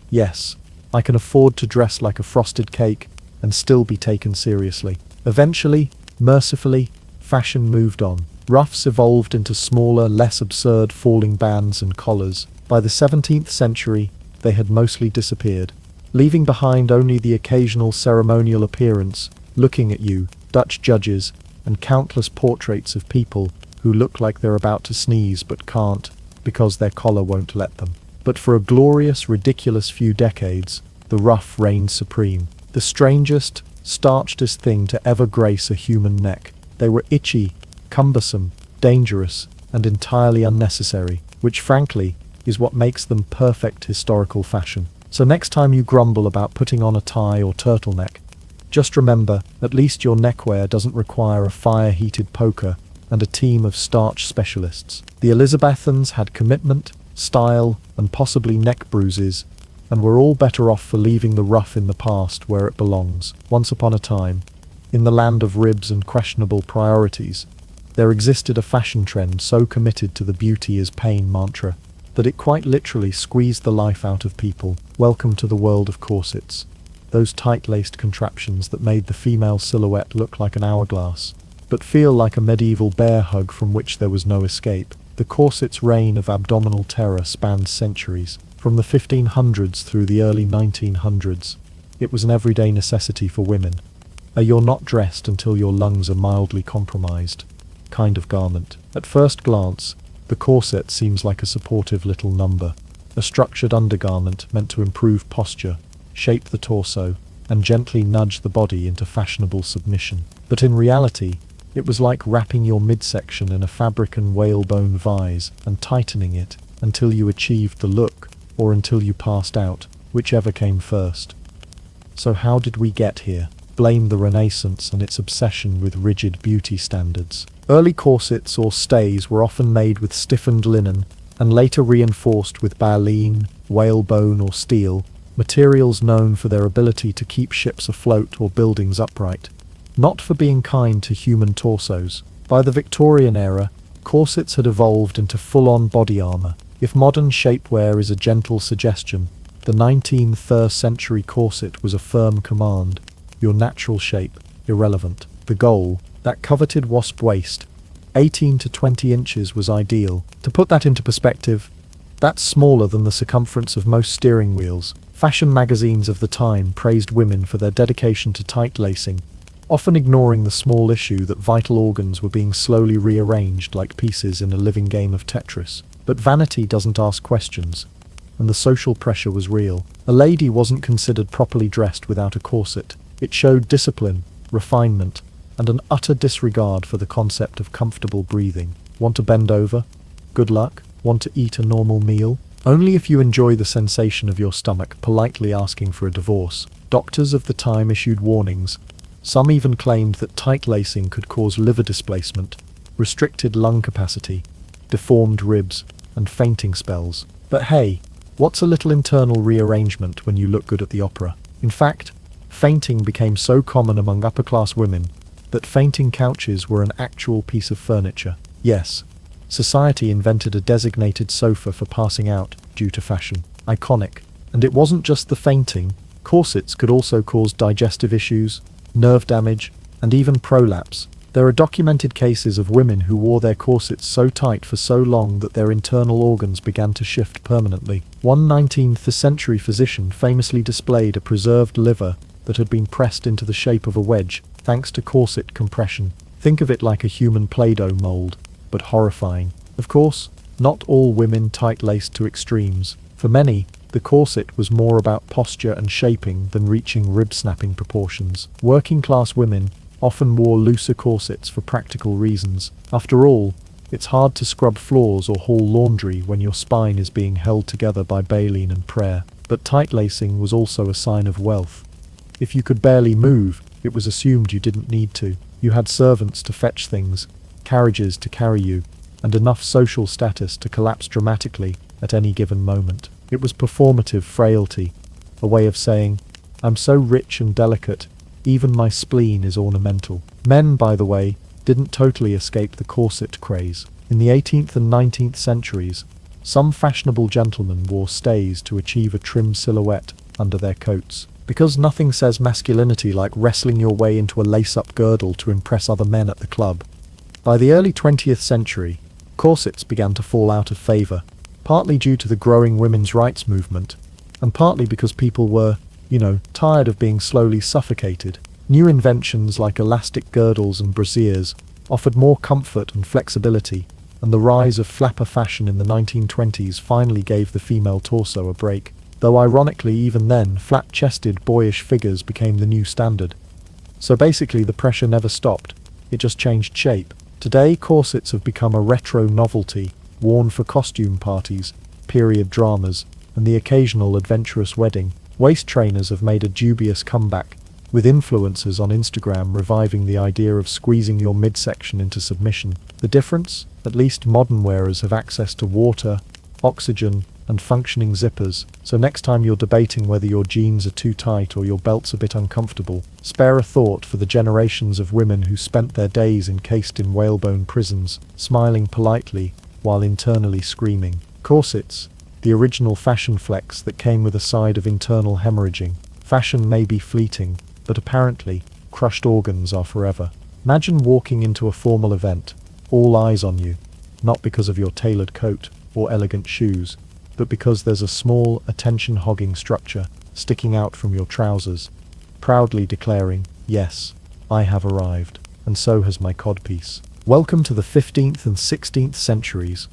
"Yes, I can afford to dress like a frosted cake and still be taken seriously." Eventually, mercifully, fashion moved on. Ruffs evolved into smaller, less absurd falling bands and collars. By the 17th century, they had mostly disappeared, leaving behind only the occasional ceremonial appearance, looking at you, Dutch judges, and countless portraits of people who look like they're about to sneeze but can't because their collar won't let them. But for a glorious, ridiculous few decades, the ruff reigned supreme, the strangest, starchedest thing to ever grace a human neck. They were itchy, cumbersome, dangerous, and entirely unnecessary, which frankly is what makes them perfect historical fashion. So next time you grumble about putting on a tie or turtleneck, just remember, at least your neckwear doesn't require a fire-heated poker and a team of starch specialists. The Elizabethans had commitment, style, and possibly neck bruises, and we're all better off for leaving the ruff in the past where it belongs. Once upon a time, in the land of ribs and questionable priorities, there existed a fashion trend so committed to the beauty is pain mantra that it quite literally squeezed the life out of people. Welcome to the world of corsets, those tight-laced contraptions that made the female silhouette look like an hourglass, but feel like a medieval bear hug from which there was no escape. The corset's reign of abdominal terror spanned centuries. From the 1500s through the early 1900s, it was an everyday necessity for women. A "you're not dressed until your lungs are mildly compromised" kind of garment. At first glance, the corset seems like a supportive little number, a structured undergarment meant to improve posture, shape the torso, and gently nudge the body into fashionable submission. But in reality, it was like wrapping your midsection in a fabric and whalebone vise and tightening it until you achieved the look, or until you passed out, whichever came first. So how did we get here? Blame the Renaissance and its obsession with rigid beauty standards. Early corsets or stays were often made with stiffened linen and later reinforced with baleen, whalebone or steel, materials known for their ability to keep ships afloat or buildings upright, not for being kind to human torsos. By the Victorian era, corsets had evolved into full-on body armor. If modern shapewear is a gentle suggestion, the 19th century corset was a firm command. Your natural shape, irrelevant. The goal, that coveted wasp waist, 18 to 20 inches, was ideal. To put that into perspective, that's smaller than the circumference of most steering wheels. Fashion magazines of the time praised women for their dedication to tight lacing, often ignoring the small issue that vital organs were being slowly rearranged like pieces in a living game of Tetris. But vanity doesn't ask questions, and the social pressure was real. A lady wasn't considered properly dressed without a corset. It showed discipline, refinement, and an utter disregard for the concept of comfortable breathing. Want to bend over? Good luck. Want to eat a normal meal? Only if you enjoy the sensation of your stomach politely asking for a divorce. Doctors of the time issued warnings. Some even claimed that tight lacing could cause liver displacement, restricted lung capacity, deformed ribs, and fainting spells. But hey, what's a little internal rearrangement when you look good at the opera? In fact, fainting became so common among upper-class women that fainting couches were an actual piece of furniture. Yes, society invented a designated sofa for passing out due to fashion. Iconic. And it wasn't just the fainting. Corsets could also cause digestive issues, nerve damage, and even prolapse. There are documented cases of women who wore their corsets so tight for so long that their internal organs began to shift permanently. One 19th century physician famously displayed a preserved liver that had been pressed into the shape of a wedge thanks to corset compression. Think of it like a human Play-Doh mold, but horrifying. Of course, not all women tight-laced to extremes. For many, the corset was more about posture and shaping than reaching rib-snapping proportions. Working-class women often wore looser corsets for practical reasons. After all, it's hard to scrub floors or haul laundry when your spine is being held together by baleen and prayer. But tight lacing was also a sign of wealth. If you could barely move, it was assumed you didn't need to. You had servants to fetch things, carriages to carry you, and enough social status to collapse dramatically at any given moment. It was performative frailty, a way of saying, I'm so rich and delicate, even my spleen is ornamental. Men, by the way, didn't totally escape the corset craze. In the 18th and 19th centuries, some fashionable gentlemen wore stays to achieve a trim silhouette under their coats. Because nothing says masculinity like wrestling your way into a lace-up girdle to impress other men at the club. By the early 20th century, corsets began to fall out of favour, partly due to the growing women's rights movement, and partly because people were, tired of being slowly suffocated. New inventions like elastic girdles and brassieres offered more comfort and flexibility, and the rise of flapper fashion in the 1920s finally gave the female torso a break. Though ironically, even then, flat-chested, boyish figures became the new standard. So basically the pressure never stopped, it just changed shape. Today, corsets have become a retro novelty, worn for costume parties, period dramas, and the occasional adventurous wedding. Waist trainers have made a dubious comeback, with influencers on Instagram reviving the idea of squeezing your midsection into submission. The difference? At least modern wearers have access to water, oxygen, and functioning zippers, so next time you're debating whether your jeans are too tight or your belt's a bit uncomfortable, spare a thought for the generations of women who spent their days encased in whalebone prisons, smiling politely while internally screaming. Corsets, the original fashion flex that came with a side of internal hemorrhaging. Fashion may be fleeting, but apparently, crushed organs are forever. Imagine walking into a formal event, all eyes on you, not because of your tailored coat or elegant shoes, but because there's a small, attention-hogging structure sticking out from your trousers, proudly declaring, yes, I have arrived, and so has my codpiece. Welcome to the 15th and 16th centuries,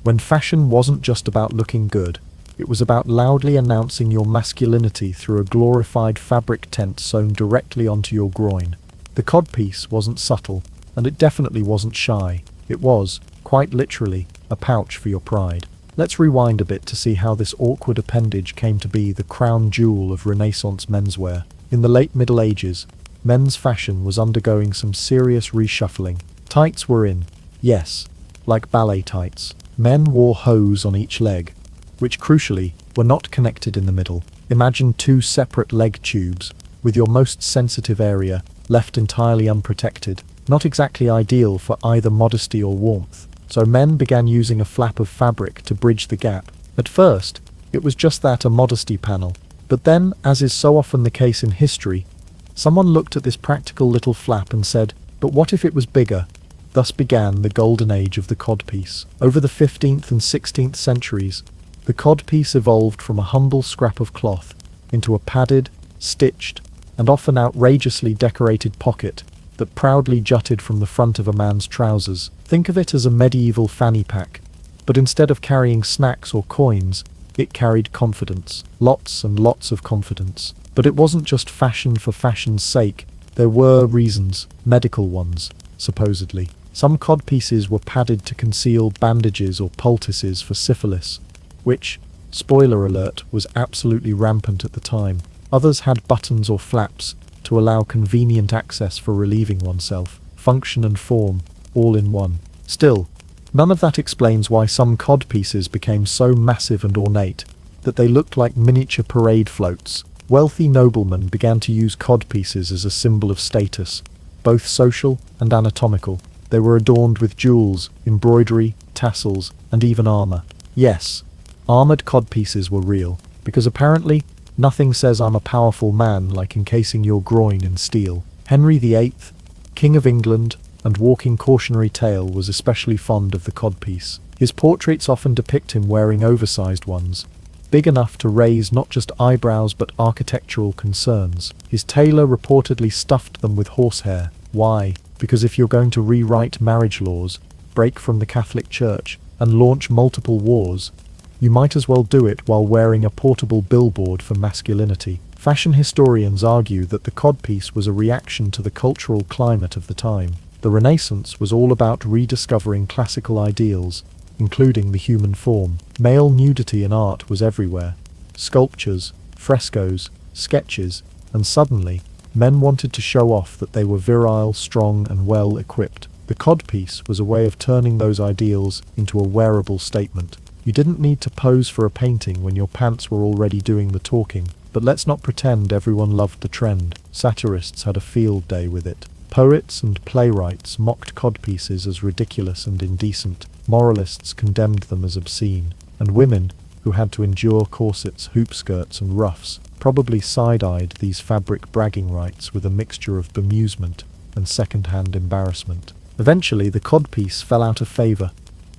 when fashion wasn't just about looking good, it was about loudly announcing your masculinity through a glorified fabric tent sewn directly onto your groin. The codpiece wasn't subtle, and it definitely wasn't shy. It was, quite literally, a pouch for your pride. Let's rewind a bit to see how this awkward appendage came to be the crown jewel of Renaissance menswear. In the late Middle Ages, men's fashion was undergoing some serious reshuffling. Tights were in, yes, like ballet tights. Men wore hose on each leg, which crucially were not connected in the middle. Imagine two separate leg tubes, with your most sensitive area left entirely unprotected. Not exactly ideal for either modesty or warmth. So men began using a flap of fabric to bridge the gap. At first, it was just that, a modesty panel. But then, as is so often the case in history, someone looked at this practical little flap and said, but what if it was bigger? Thus began the golden age of the codpiece. Over the 15th and 16th centuries, the codpiece evolved from a humble scrap of cloth into a padded, stitched, and often outrageously decorated pocket that proudly jutted from the front of a man's trousers. Think of it as a medieval fanny pack, but instead of carrying snacks or coins, it carried confidence. Lots and lots of confidence. But it wasn't just fashion for fashion's sake. There were reasons, medical ones, supposedly. Some codpieces were padded to conceal bandages or poultices for syphilis, which, spoiler alert, was absolutely rampant at the time. Others had buttons or flaps to allow convenient access for relieving oneself. Function and form, all in one. Still, none of that explains why some codpieces became so massive and ornate that they looked like miniature parade floats. Wealthy noblemen began to use codpieces as a symbol of status, both social and anatomical. They were adorned with jewels, embroidery, tassels, and even armor. Yes, armored codpieces were real, because apparently nothing says I'm a powerful man like encasing your groin in steel. Henry VIII, King of England and walking cautionary tale, was especially fond of the codpiece. His portraits often depict him wearing oversized ones, big enough to raise not just eyebrows but architectural concerns. His tailor reportedly stuffed them with horsehair. Why? Because if you're going to rewrite marriage laws, break from the Catholic Church, and launch multiple wars, you might as well do it while wearing a portable billboard for masculinity. Fashion historians argue that the codpiece was a reaction to the cultural climate of the time. The Renaissance was all about rediscovering classical ideals, including the human form. Male nudity in art was everywhere. Sculptures, frescoes, sketches, and suddenly, men wanted to show off that they were virile, strong, and well-equipped. The codpiece was a way of turning those ideals into a wearable statement. You didn't need to pose for a painting when your pants were already doing the talking. But let's not pretend everyone loved the trend. Satirists had a field day with it. Poets and playwrights mocked codpieces as ridiculous and indecent. Moralists condemned them as obscene. And women, who had to endure corsets, hoop skirts, and ruffs, probably side-eyed these fabric bragging rights with a mixture of bemusement and second-hand embarrassment. Eventually, the codpiece fell out of favour.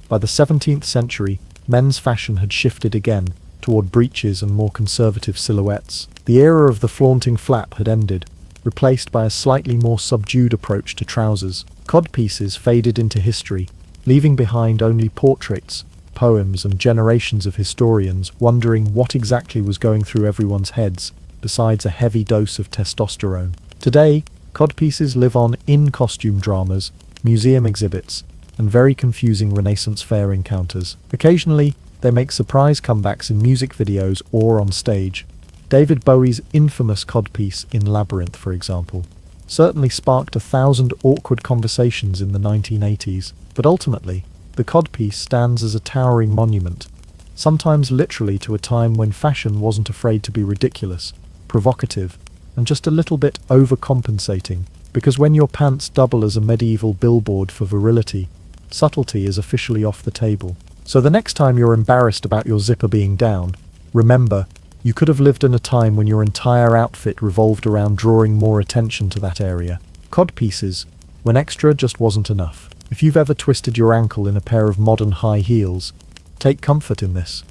By the 17th century, men's fashion had shifted again toward breeches and more conservative silhouettes. The era of the flaunting flap had ended, replaced by a slightly more subdued approach to trousers. Codpieces faded into history, leaving behind only portraits, poems, and generations of historians wondering what exactly was going through everyone's heads, besides a heavy dose of testosterone. Today, codpieces live on in costume dramas, museum exhibits, and very confusing Renaissance fair encounters. Occasionally, they make surprise comebacks in music videos or on stage. David Bowie's infamous codpiece in Labyrinth, for example, certainly sparked 1,000 awkward conversations in the 1980s, but ultimately, the codpiece stands as a towering monument, sometimes literally to a time when fashion wasn't afraid to be ridiculous, provocative, and just a little bit overcompensating, because when your pants double as a medieval billboard for virility, subtlety is officially off the table. So the next time you're embarrassed about your zipper being down, remember, you could have lived in a time when your entire outfit revolved around drawing more attention to that area. Codpieces, when extra just wasn't enough. If you've ever twisted your ankle in a pair of modern high heels, take comfort in this.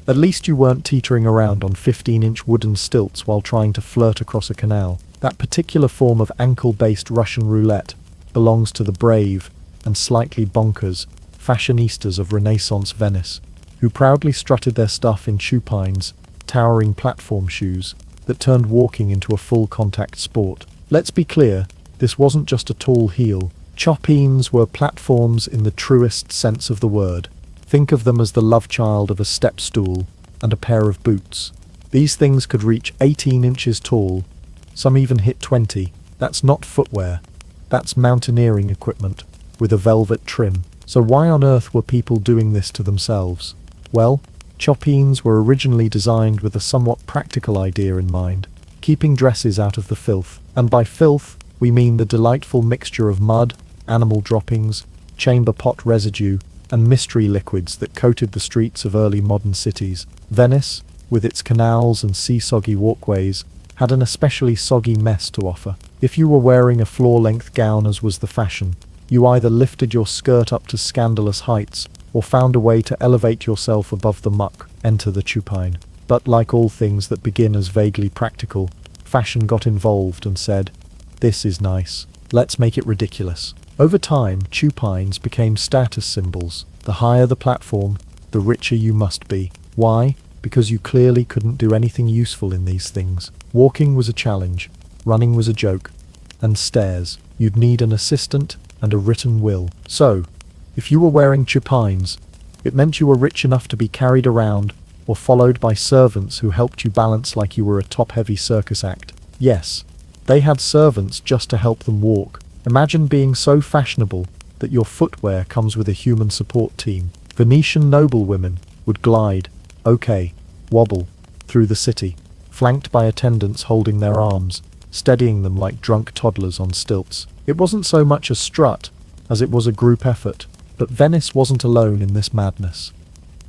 At least you weren't teetering around on 15-inch wooden stilts while trying to flirt across a canal. That particular form of ankle-based Russian roulette belongs to the brave and slightly bonkers fashionistas of Renaissance Venice, who proudly strutted their stuff in Chopines, towering platform shoes that turned walking into a full-contact sport. Let's be clear, this wasn't just a tall heel. Chopines were platforms in the truest sense of the word. Think of them as the love child of a step stool and a pair of boots. These things could reach 18 inches tall, some even hit 20. That's not footwear, that's mountaineering equipment with a velvet trim. So why on earth were people doing this to themselves? Well, Chopines were originally designed with a somewhat practical idea in mind, keeping dresses out of the filth. And by filth, we mean the delightful mixture of mud, animal droppings, chamber pot residue, and mystery liquids that coated the streets of early modern cities. Venice, with its canals and sea-soggy walkways, had an especially soggy mess to offer. If you were wearing a floor-length gown as was the fashion, you either lifted your skirt up to scandalous heights or found a way to elevate yourself above the muck. Enter the Chopine. But like all things that begin as vaguely practical, fashion got involved and said, "This is nice. Let's make it ridiculous." Over time, Chopines became status symbols. The higher the platform, the richer you must be. Why? Because you clearly couldn't do anything useful in these things. Walking was a challenge, running was a joke, and stairs. You'd need an assistant and a written will. So, if you were wearing Chopines, it meant you were rich enough to be carried around or followed by servants who helped you balance like you were a top-heavy circus act. Yes, they had servants just to help them walk. Imagine being so fashionable that your footwear comes with a human support team. Venetian noblewomen would glide, wobble, through the city, flanked by attendants holding their arms, steadying them like drunk toddlers on stilts. It wasn't so much a strut as it was a group effort, but Venice wasn't alone in this madness.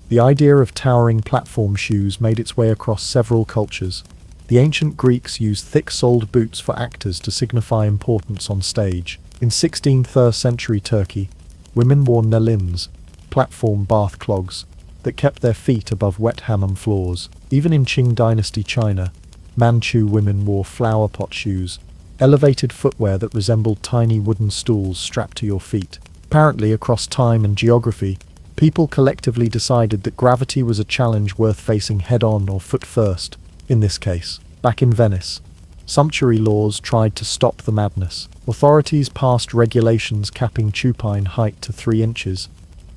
The idea of towering platform shoes made its way across several cultures. The ancient Greeks used thick-soled boots for actors to signify importance on stage. In 16th century Turkey, women wore nelins, platform bath clogs, that kept their feet above wet hammam floors. Even in Qing dynasty China, Manchu women wore flower pot shoes, elevated footwear that resembled tiny wooden stools strapped to your feet. Apparently, across time and geography, people collectively decided that gravity was a challenge worth facing head-on or foot first. In this case, back in Venice, sumptuary laws tried to stop the madness. Authorities passed regulations capping Chopine height to 3 inches,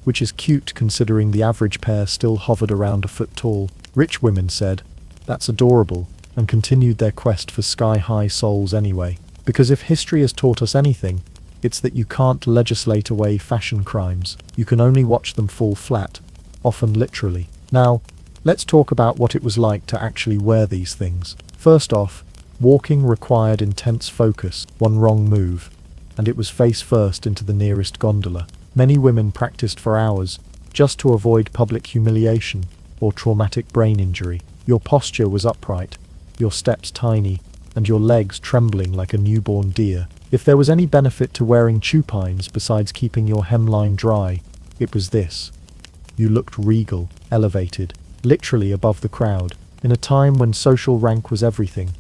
which is cute considering the average pair still hovered around a foot tall. Rich women said, "That's adorable," and continued their quest for sky-high soles anyway. Because if history has taught us anything, it's that you can't legislate away fashion crimes. You can only watch them fall flat, often literally. Now, let's talk about what it was like to actually wear these things. First off, walking required intense focus. One wrong move, and it was face first into the nearest gondola. Many women practiced for hours, just to avoid public humiliation or traumatic brain injury. Your posture was upright, your steps tiny, and your legs trembling like a newborn deer. If there was any benefit to wearing Chopines besides keeping your hemline dry, it was this. You looked regal, elevated, literally above the crowd. In a time when social rank was everything,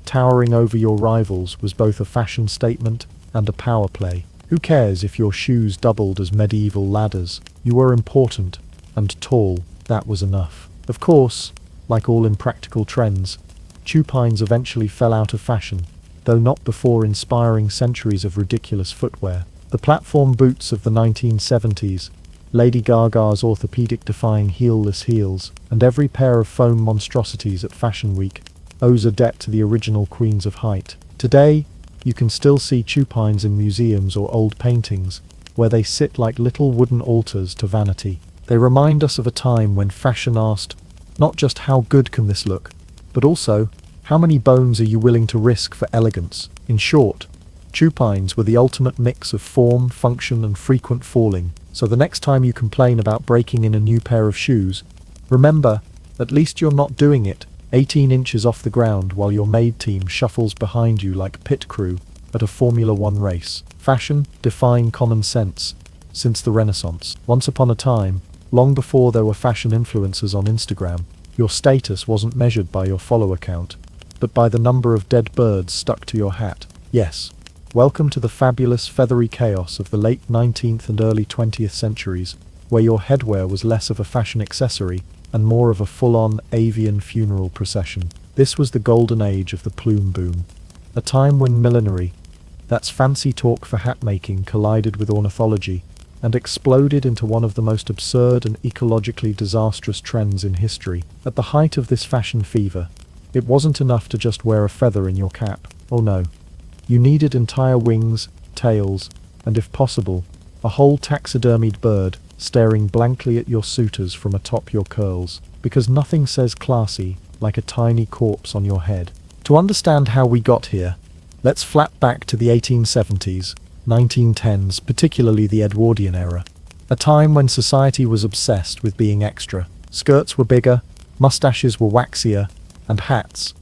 towering over your rivals was both a fashion statement and a power play. Who cares if your shoes doubled as medieval ladders? You were important and tall, that was enough. Of course, like all impractical trends, Chopines eventually fell out of fashion, though not before inspiring centuries of ridiculous footwear. The platform boots of the 1970s, Lady Gaga's orthopedic-defying heelless heels, and every pair of foam monstrosities at Fashion Week owes a debt to the original queens of height. Today, you can still see Chopines in museums or old paintings, where they sit like little wooden altars to vanity. They remind us of a time when fashion asked, not just how good can this look, but also, how many bones are you willing to risk for elegance? In short, Chopines were the ultimate mix of form, function, and frequent falling. So the next time you complain about breaking in a new pair of shoes, remember, at least you're not doing it 18 inches off the ground while your maid team shuffles behind you like pit crew at a Formula One race. Fashion defying common sense since the Renaissance. Once upon a time, long before there were fashion influencers on Instagram, your status wasn't measured by your follower count, but by the number of dead birds stuck to your hat. Yes, welcome to the fabulous feathery chaos of the late 19th and early 20th centuries, where your headwear was less of a fashion accessory and more of a full-on avian funeral procession. This was the golden age of the plume boom, a time when millinery, that's fancy talk for hat-making, collided with ornithology and exploded into one of the most absurd and ecologically disastrous trends in history. At the height of this fashion fever, it wasn't enough to just wear a feather in your cap. Oh no. You needed entire wings, tails, and if possible, a whole taxidermied bird staring blankly at your suitors from atop your curls, because nothing says classy like a tiny corpse on your head. To understand how we got here, let's flap back to the 1870s, 1910s, particularly the Edwardian era, a time when society was obsessed with being extra. Skirts were bigger, mustaches were waxier, and hats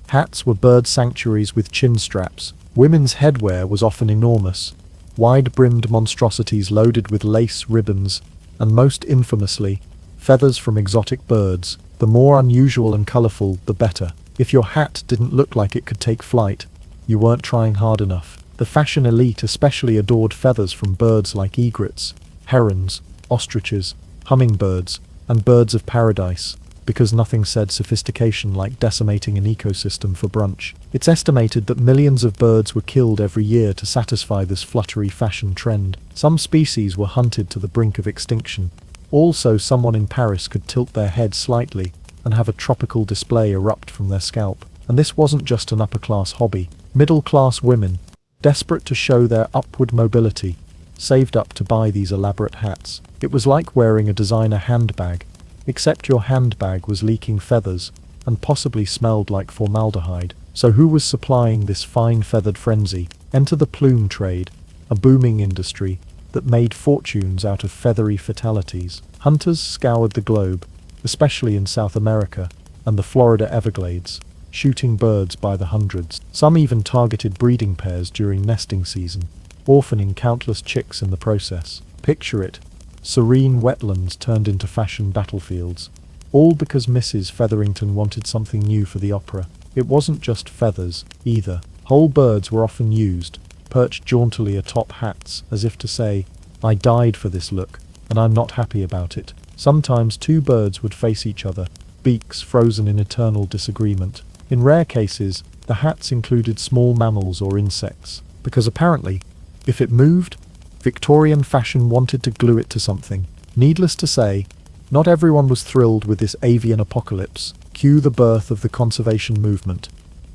were bird sanctuaries with chin straps. Women's headwear was often enormous, wide-brimmed monstrosities loaded with lace, ribbons, and most infamously, feathers from exotic birds. The more unusual and colourful, the better. If your hat didn't look like it could take flight, you weren't trying hard enough. The fashion elite especially adored feathers from birds like egrets, herons, ostriches, hummingbirds, and birds of paradise, because nothing said sophistication like decimating an ecosystem for brunch. It's estimated that millions of birds were killed every year to satisfy this fluttery fashion trend. Some species were hunted to the brink of extinction. Also, someone in Paris could tilt their head slightly and have a tropical display erupt from their scalp. And this wasn't just an upper-class hobby. Middle-class women, desperate to show their upward mobility, saved up to buy these elaborate hats. It was like wearing a designer handbag, except your handbag was leaking feathers and possibly smelled like formaldehyde. So who was supplying this fine feathered frenzy? Enter the plume trade, a booming industry that made fortunes out of feathery fatalities. Hunters scoured the globe, especially in South America and the Florida Everglades, shooting birds by the hundreds. Some even targeted breeding pairs during nesting season, orphaning countless chicks in the process. Picture it, serene wetlands turned into fashion battlefields, all because Mrs. Featherington wanted something new for the opera. It wasn't just feathers, either. Whole birds were often used, perched jauntily atop hats, as if to say, I died for this look, and I'm not happy about it. Sometimes two birds would face each other, beaks frozen in eternal disagreement. In rare cases, the hats included small mammals or insects, because apparently, if it moved, Victorian fashion wanted to glue it to something. Needless to say, not everyone was thrilled with this avian apocalypse. Cue the birth of the conservation movement,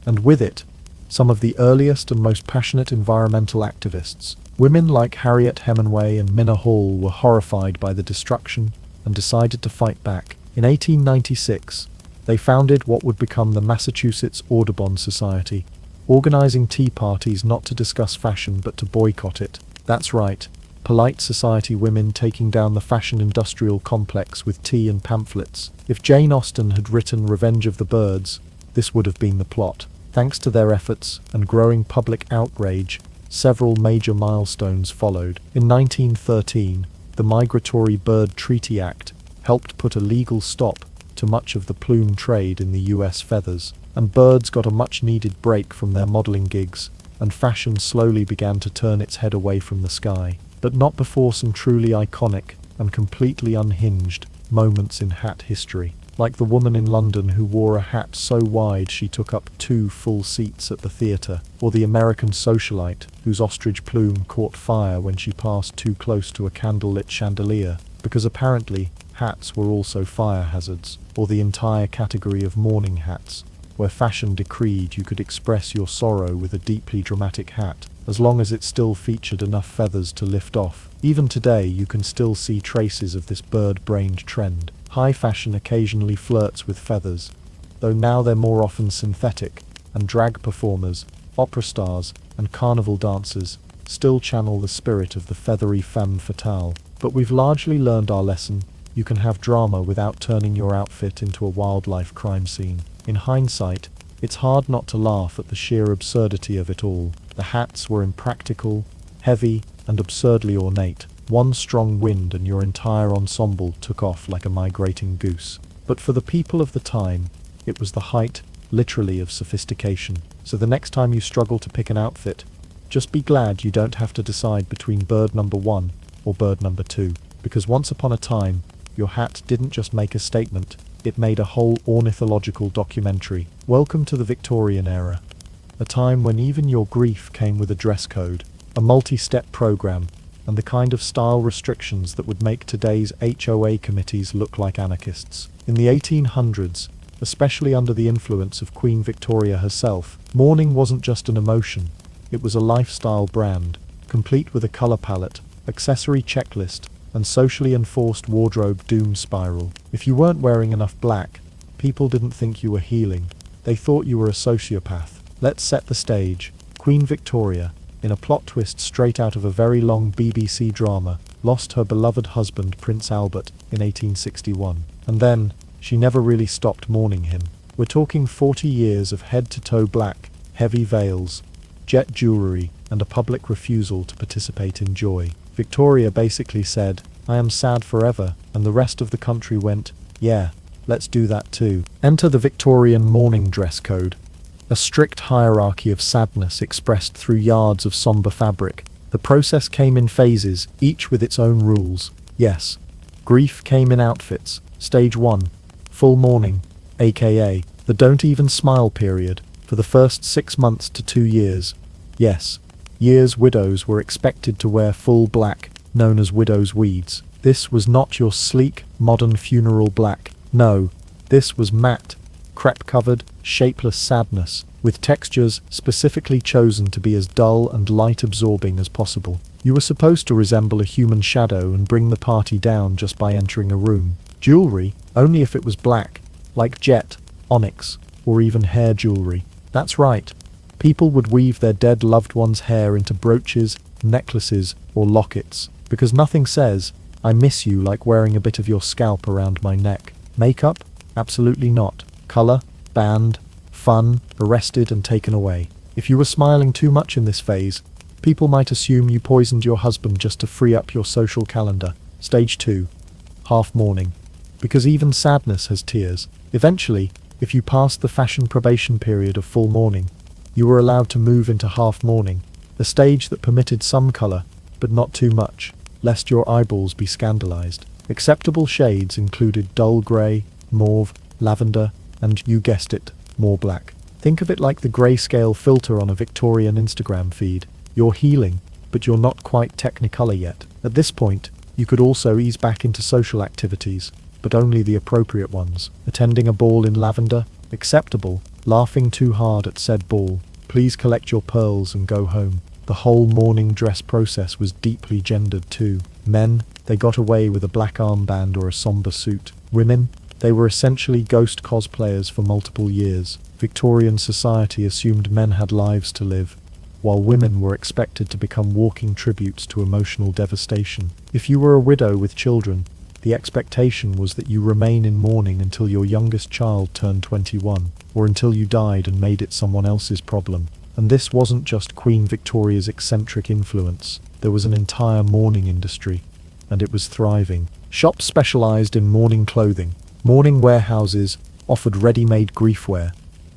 and with it, some of the earliest and most passionate environmental activists. Women like Harriet Hemingway and Minna Hall were horrified by the destruction and decided to fight back. In 1896, they founded what would become the Massachusetts Audubon Society, organizing tea parties not to discuss fashion but to boycott it. That's right, polite society women taking down the fashion industrial complex with tea and pamphlets. If Jane Austen had written Revenge of the Birds, this would have been the plot. Thanks to their efforts and growing public outrage, several major milestones followed. In 1913, the Migratory Bird Treaty Act helped put a legal stop to much of the plume trade in the US feathers, and birds got a much-needed break from their modeling gigs, and fashion slowly began to turn its head away from the sky. But not before some truly iconic and completely unhinged moments in hat history, like the woman in London who wore a hat so wide she took up 2 full seats at the theatre, or the American socialite whose ostrich plume caught fire when she passed too close to a candlelit chandelier, because apparently hats were also fire hazards, or the entire category of mourning hats, where fashion decreed you could express your sorrow with a deeply dramatic hat, as long as it still featured enough feathers to lift off. Even today you can still see traces of this bird-brained trend. High fashion occasionally flirts with feathers, though now they're more often synthetic, and drag performers, opera stars, and carnival dancers still channel the spirit of the feathery femme fatale. But we've largely learned our lesson. You can have drama without turning your outfit into a wildlife crime scene. In hindsight, it's hard not to laugh at the sheer absurdity of it all. The hats were impractical, heavy, and absurdly ornate. One strong wind and your entire ensemble took off like a migrating goose. But for the people of the time, it was the height, literally, of sophistication. So the next time you struggle to pick an outfit, just be glad you don't have to decide between bird number 1 or bird number 2. Because once upon a time, your hat didn't just make a statement, it made a whole ornithological documentary. Welcome to the Victorian era, a time when even your grief came with a dress code, a multi-step program, and the kind of style restrictions that would make today's HOA committees look like anarchists. In the 1800s, especially under the influence of Queen Victoria herself, mourning wasn't just an emotion, it was a lifestyle brand, complete with a colour palette, accessory checklist, and socially enforced wardrobe doom spiral. If you weren't wearing enough black, people didn't think you were healing. They thought you were a sociopath. Let's set the stage. Queen Victoria, in a plot twist straight out of a very long BBC drama, lost her beloved husband Prince Albert in 1861. And then, she never really stopped mourning him. We're talking 40 years of head-to-toe black, heavy veils, jet jewellery, and a public refusal to participate in joy. Victoria basically said, "I am sad forever," and the rest of the country went, "Yeah, let's do that too." Enter the Victorian mourning dress code. A strict hierarchy of sadness expressed through yards of sombre fabric. The process came in phases, each with its own rules. Yes, grief came in outfits. Stage 1. Full mourning, aka the don't even smile period, for the first 6 months to 2 years. Yes, years widows were expected to wear full black, known as widow's weeds. This was not your sleek, modern funeral black. No, this was matte, crepe-covered, shapeless sadness, with textures specifically chosen to be as dull and light-absorbing as possible. You were supposed to resemble a human shadow and bring the party down just by entering a room. Jewelry, only if it was black, like jet, onyx, or even hair jewelry. That's right. People would weave their dead loved one's hair into brooches, necklaces, or lockets, because nothing says, "I miss you," like wearing a bit of your scalp around my neck. Makeup? Absolutely not. Color? Banned. Fun? Arrested and taken away. If you were smiling too much in this phase, people might assume you poisoned your husband just to free up your social calendar. Stage 2. Half mourning. Because even sadness has tears. Eventually, if you passed the fashion probation period of full mourning, you were allowed to move into half mourning, a stage that permitted some color, but not too much, lest your eyeballs be scandalized. Acceptable shades included dull grey, mauve, lavender, and, you guessed it, more black. Think of it like the grayscale filter on a Victorian Instagram feed. You're healing, but you're not quite Technicolor yet. At this point, you could also ease back into social activities, but only the appropriate ones. Attending a ball in lavender? Acceptable. Laughing too hard at said ball? Please collect your pearls and go home. The whole mourning dress process was deeply gendered too. Men, they got away with a black armband or a somber suit. Women, they were essentially ghost cosplayers for multiple years. Victorian society assumed men had lives to live, while women were expected to become walking tributes to emotional devastation. If you were a widow with children, the expectation was that you remain in mourning until your youngest child turned 21, or until you died and made it someone else's problem. And this wasn't just Queen Victoria's eccentric influence. There was an entire mourning industry, and it was thriving. Shops specialized in mourning clothing. Mourning warehouses offered ready-made griefwear,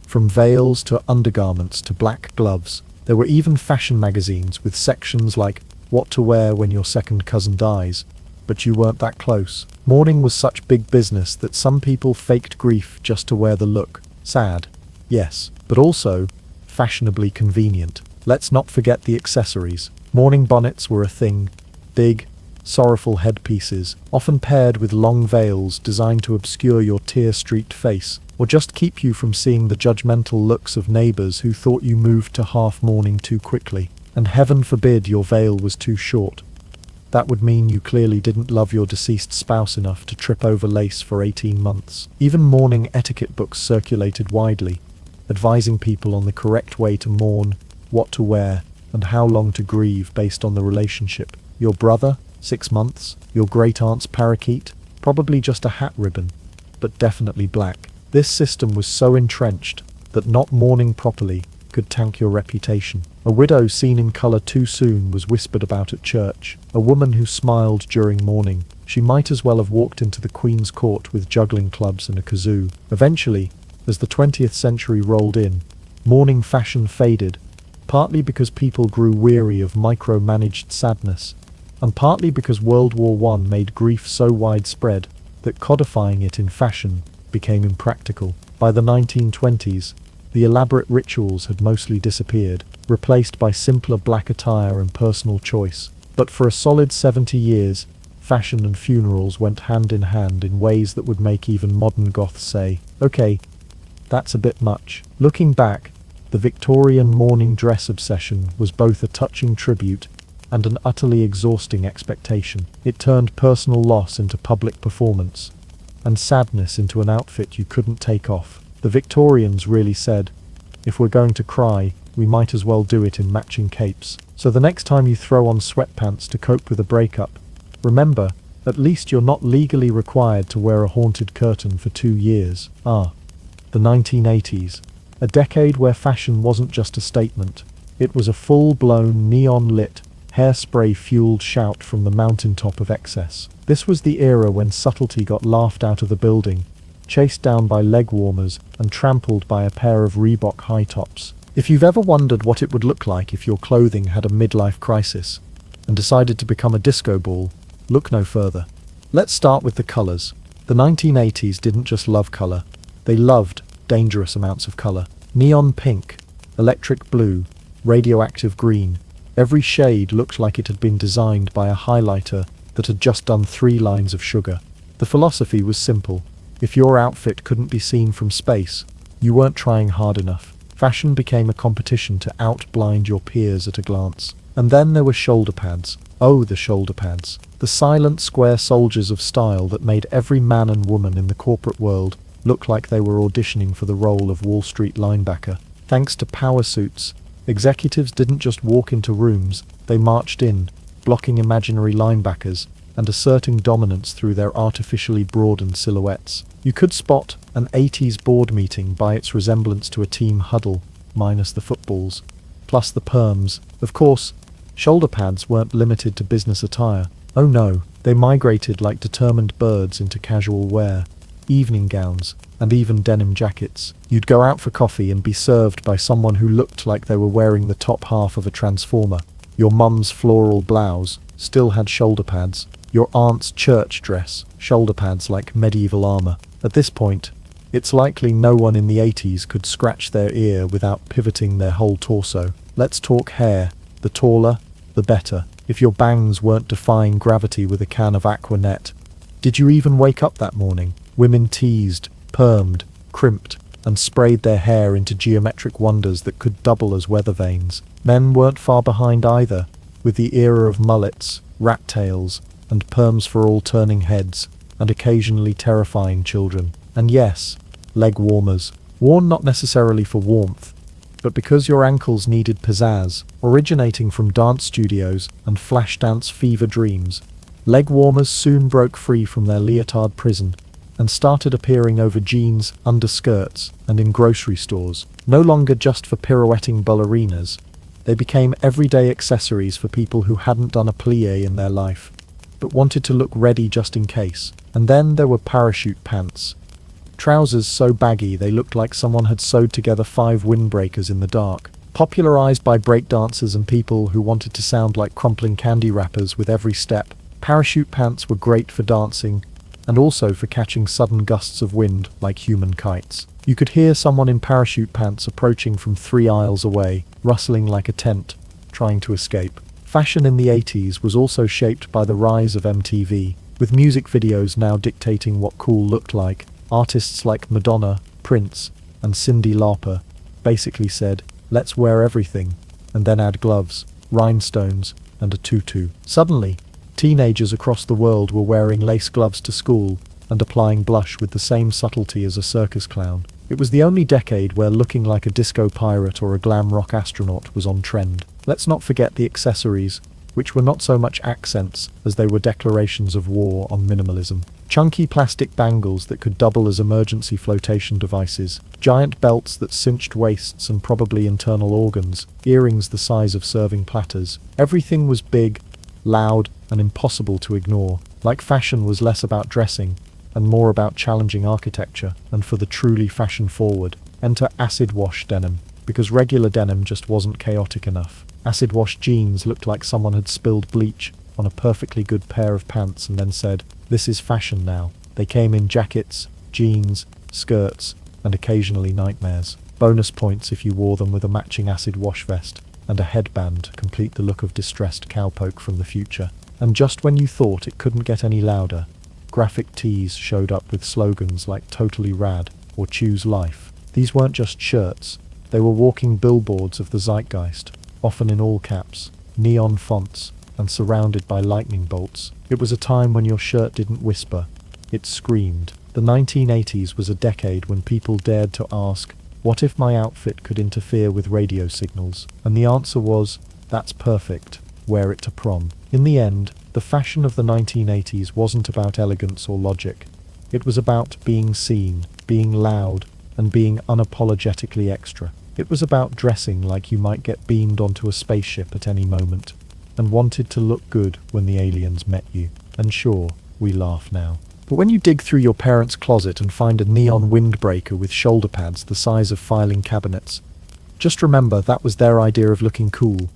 from veils to undergarments to black gloves. There were even fashion magazines with sections like "What to Wear When Your Second Cousin Dies," but you weren't that close. Mourning was such big business that some people faked grief just to wear the look. Sad, yes, but also fashionably convenient. Let's not forget the accessories. Mourning bonnets were a thing. Big, sorrowful headpieces, often paired with long veils designed to obscure your tear-streaked face, or just keep you from seeing the judgmental looks of neighbors who thought you moved to half mourning too quickly. And heaven forbid your veil was too short. That would mean you clearly didn't love your deceased spouse enough to trip over lace for 18 months. Even mourning etiquette books circulated widely, advising people on the correct way to mourn, what to wear, and how long to grieve based on the relationship. Your brother? 6 months? Your great-aunt's parakeet? Probably just a hat ribbon, but definitely black. This system was so entrenched that not mourning properly could tank your reputation. A widow seen in colour too soon was whispered about at church. A woman who smiled during mourning. She might as well have walked into the Queen's Court with juggling clubs and a kazoo. Eventually, as the 20th century rolled in, mourning fashion faded, partly because people grew weary of micromanaged sadness, and partly because World War I made grief so widespread that codifying it in fashion became impractical. By the 1920s, the elaborate rituals had mostly disappeared, replaced by simpler black attire and personal choice. But for a solid 70 years, fashion and funerals went hand in hand in ways that would make even modern goths say, "Okay, that's a bit much." Looking back, the Victorian mourning dress obsession was both a touching tribute and an utterly exhausting expectation. It turned personal loss into public performance, and sadness into an outfit you couldn't take off. The Victorians really said, if we're going to cry, we might as well do it in matching capes. So the next time you throw on sweatpants to cope with a breakup, remember, at least you're not legally required to wear a haunted curtain for 2 years. The 1980s. A decade where fashion wasn't just a statement. It was a full-blown, neon-lit, hairspray-fueled shout from the mountaintop of excess. This was the era when subtlety got laughed out of the building, chased down by leg warmers, and trampled by a pair of Reebok high tops. If you've ever wondered what it would look like if your clothing had a midlife crisis and decided to become a disco ball, look no further. Let's start with the colours. The 1980s didn't just love colour, they loved dangerous amounts of colour. Neon pink, electric blue, radioactive green. Every shade looked like it had been designed by a highlighter that had just done 3 lines of sugar. The philosophy was simple. If your outfit couldn't be seen from space, you weren't trying hard enough. Fashion became a competition to outblind your peers at a glance. And then there were shoulder pads. Oh, the shoulder pads. The silent square soldiers of style that made every man and woman in the corporate world look like they were auditioning for the role of Wall Street linebacker. Thanks to power suits, executives didn't just walk into rooms, they marched in, blocking imaginary linebackers and asserting dominance through their artificially broadened silhouettes. You could spot an 80s board meeting by its resemblance to a team huddle, minus the footballs, plus the perms. Of course, shoulder pads weren't limited to business attire. Oh no, they migrated like determined birds into casual wear, evening gowns, and even denim jackets. You'd go out for coffee and be served by someone who looked like they were wearing the top half of a transformer. Your mum's floral blouse still had shoulder pads. Your aunt's church dress, shoulder pads like medieval armor. At this point, it's likely no one in the 80s could scratch their ear without pivoting their whole torso. Let's talk hair. The taller, the better. If your bangs weren't defying gravity with a can of Aqua Net, did you even wake up that morning? Women teased, permed, crimped, and sprayed their hair into geometric wonders that could double as weather vanes. Men weren't far behind either, with the era of mullets, rat tails, and perms for all turning heads, and occasionally terrifying children. And yes, leg warmers, worn not necessarily for warmth, but because your ankles needed pizzazz, originating from dance studios and flash dance fever dreams. Leg warmers soon broke free from their leotard prison and started appearing over jeans, underskirts, and in grocery stores. No longer just for pirouetting ballerinas, they became everyday accessories for people who hadn't done a plie in their life, but wanted to look ready just in case. And then there were parachute pants. Trousers so baggy they looked like someone had sewed together 5 windbreakers in the dark. Popularized by breakdancers and people who wanted to sound like crumpling candy wrappers with every step, parachute pants were great for dancing, and also for catching sudden gusts of wind like human kites. You could hear someone in parachute pants approaching from 3 aisles away, rustling like a tent, trying to escape. Fashion in the 80s was also shaped by the rise of MTV, with music videos now dictating what cool looked like. Artists like Madonna, Prince, and Cyndi Lauper basically said, let's wear everything, and then add gloves, rhinestones, and a tutu. Suddenly, teenagers across the world were wearing lace gloves to school and applying blush with the same subtlety as a circus clown. It was the only decade where looking like a disco pirate or a glam rock astronaut was on trend. Let's not forget the accessories, which were not so much accents as they were declarations of war on minimalism. Chunky plastic bangles that could double as emergency flotation devices, giant belts that cinched waists and probably internal organs, earrings the size of serving platters. Everything was big, loud, and impossible to ignore. Like fashion was less about dressing and more about challenging architecture. And for the truly fashion forward, enter acid wash denim, because regular denim just wasn't chaotic enough. Acid wash jeans looked like someone had spilled bleach on a perfectly good pair of pants and then said, this is fashion now. They came in jackets, jeans, skirts, and occasionally nightmares. Bonus points if you wore them with a matching acid wash vest and a headband to complete the look of distressed cowpoke from the future. And just when you thought it couldn't get any louder, graphic tees showed up with slogans like Totally Rad or Choose Life. These weren't just shirts, they were walking billboards of the zeitgeist, often in all caps, neon fonts, and surrounded by lightning bolts. It was a time when your shirt didn't whisper, it screamed. The 1980s was a decade when people dared to ask, what if my outfit could interfere with radio signals? And the answer was, that's perfect, wear it to prom. In the end, the fashion of the 1980s wasn't about elegance or logic. It was about being seen, being loud, and being unapologetically extra. It was about dressing like you might get beamed onto a spaceship at any moment, and wanted to look good when the aliens met you. And sure, we laugh now. But when you dig through your parents' closet and find a neon windbreaker with shoulder pads the size of filing cabinets, just remember that was their idea of looking cool.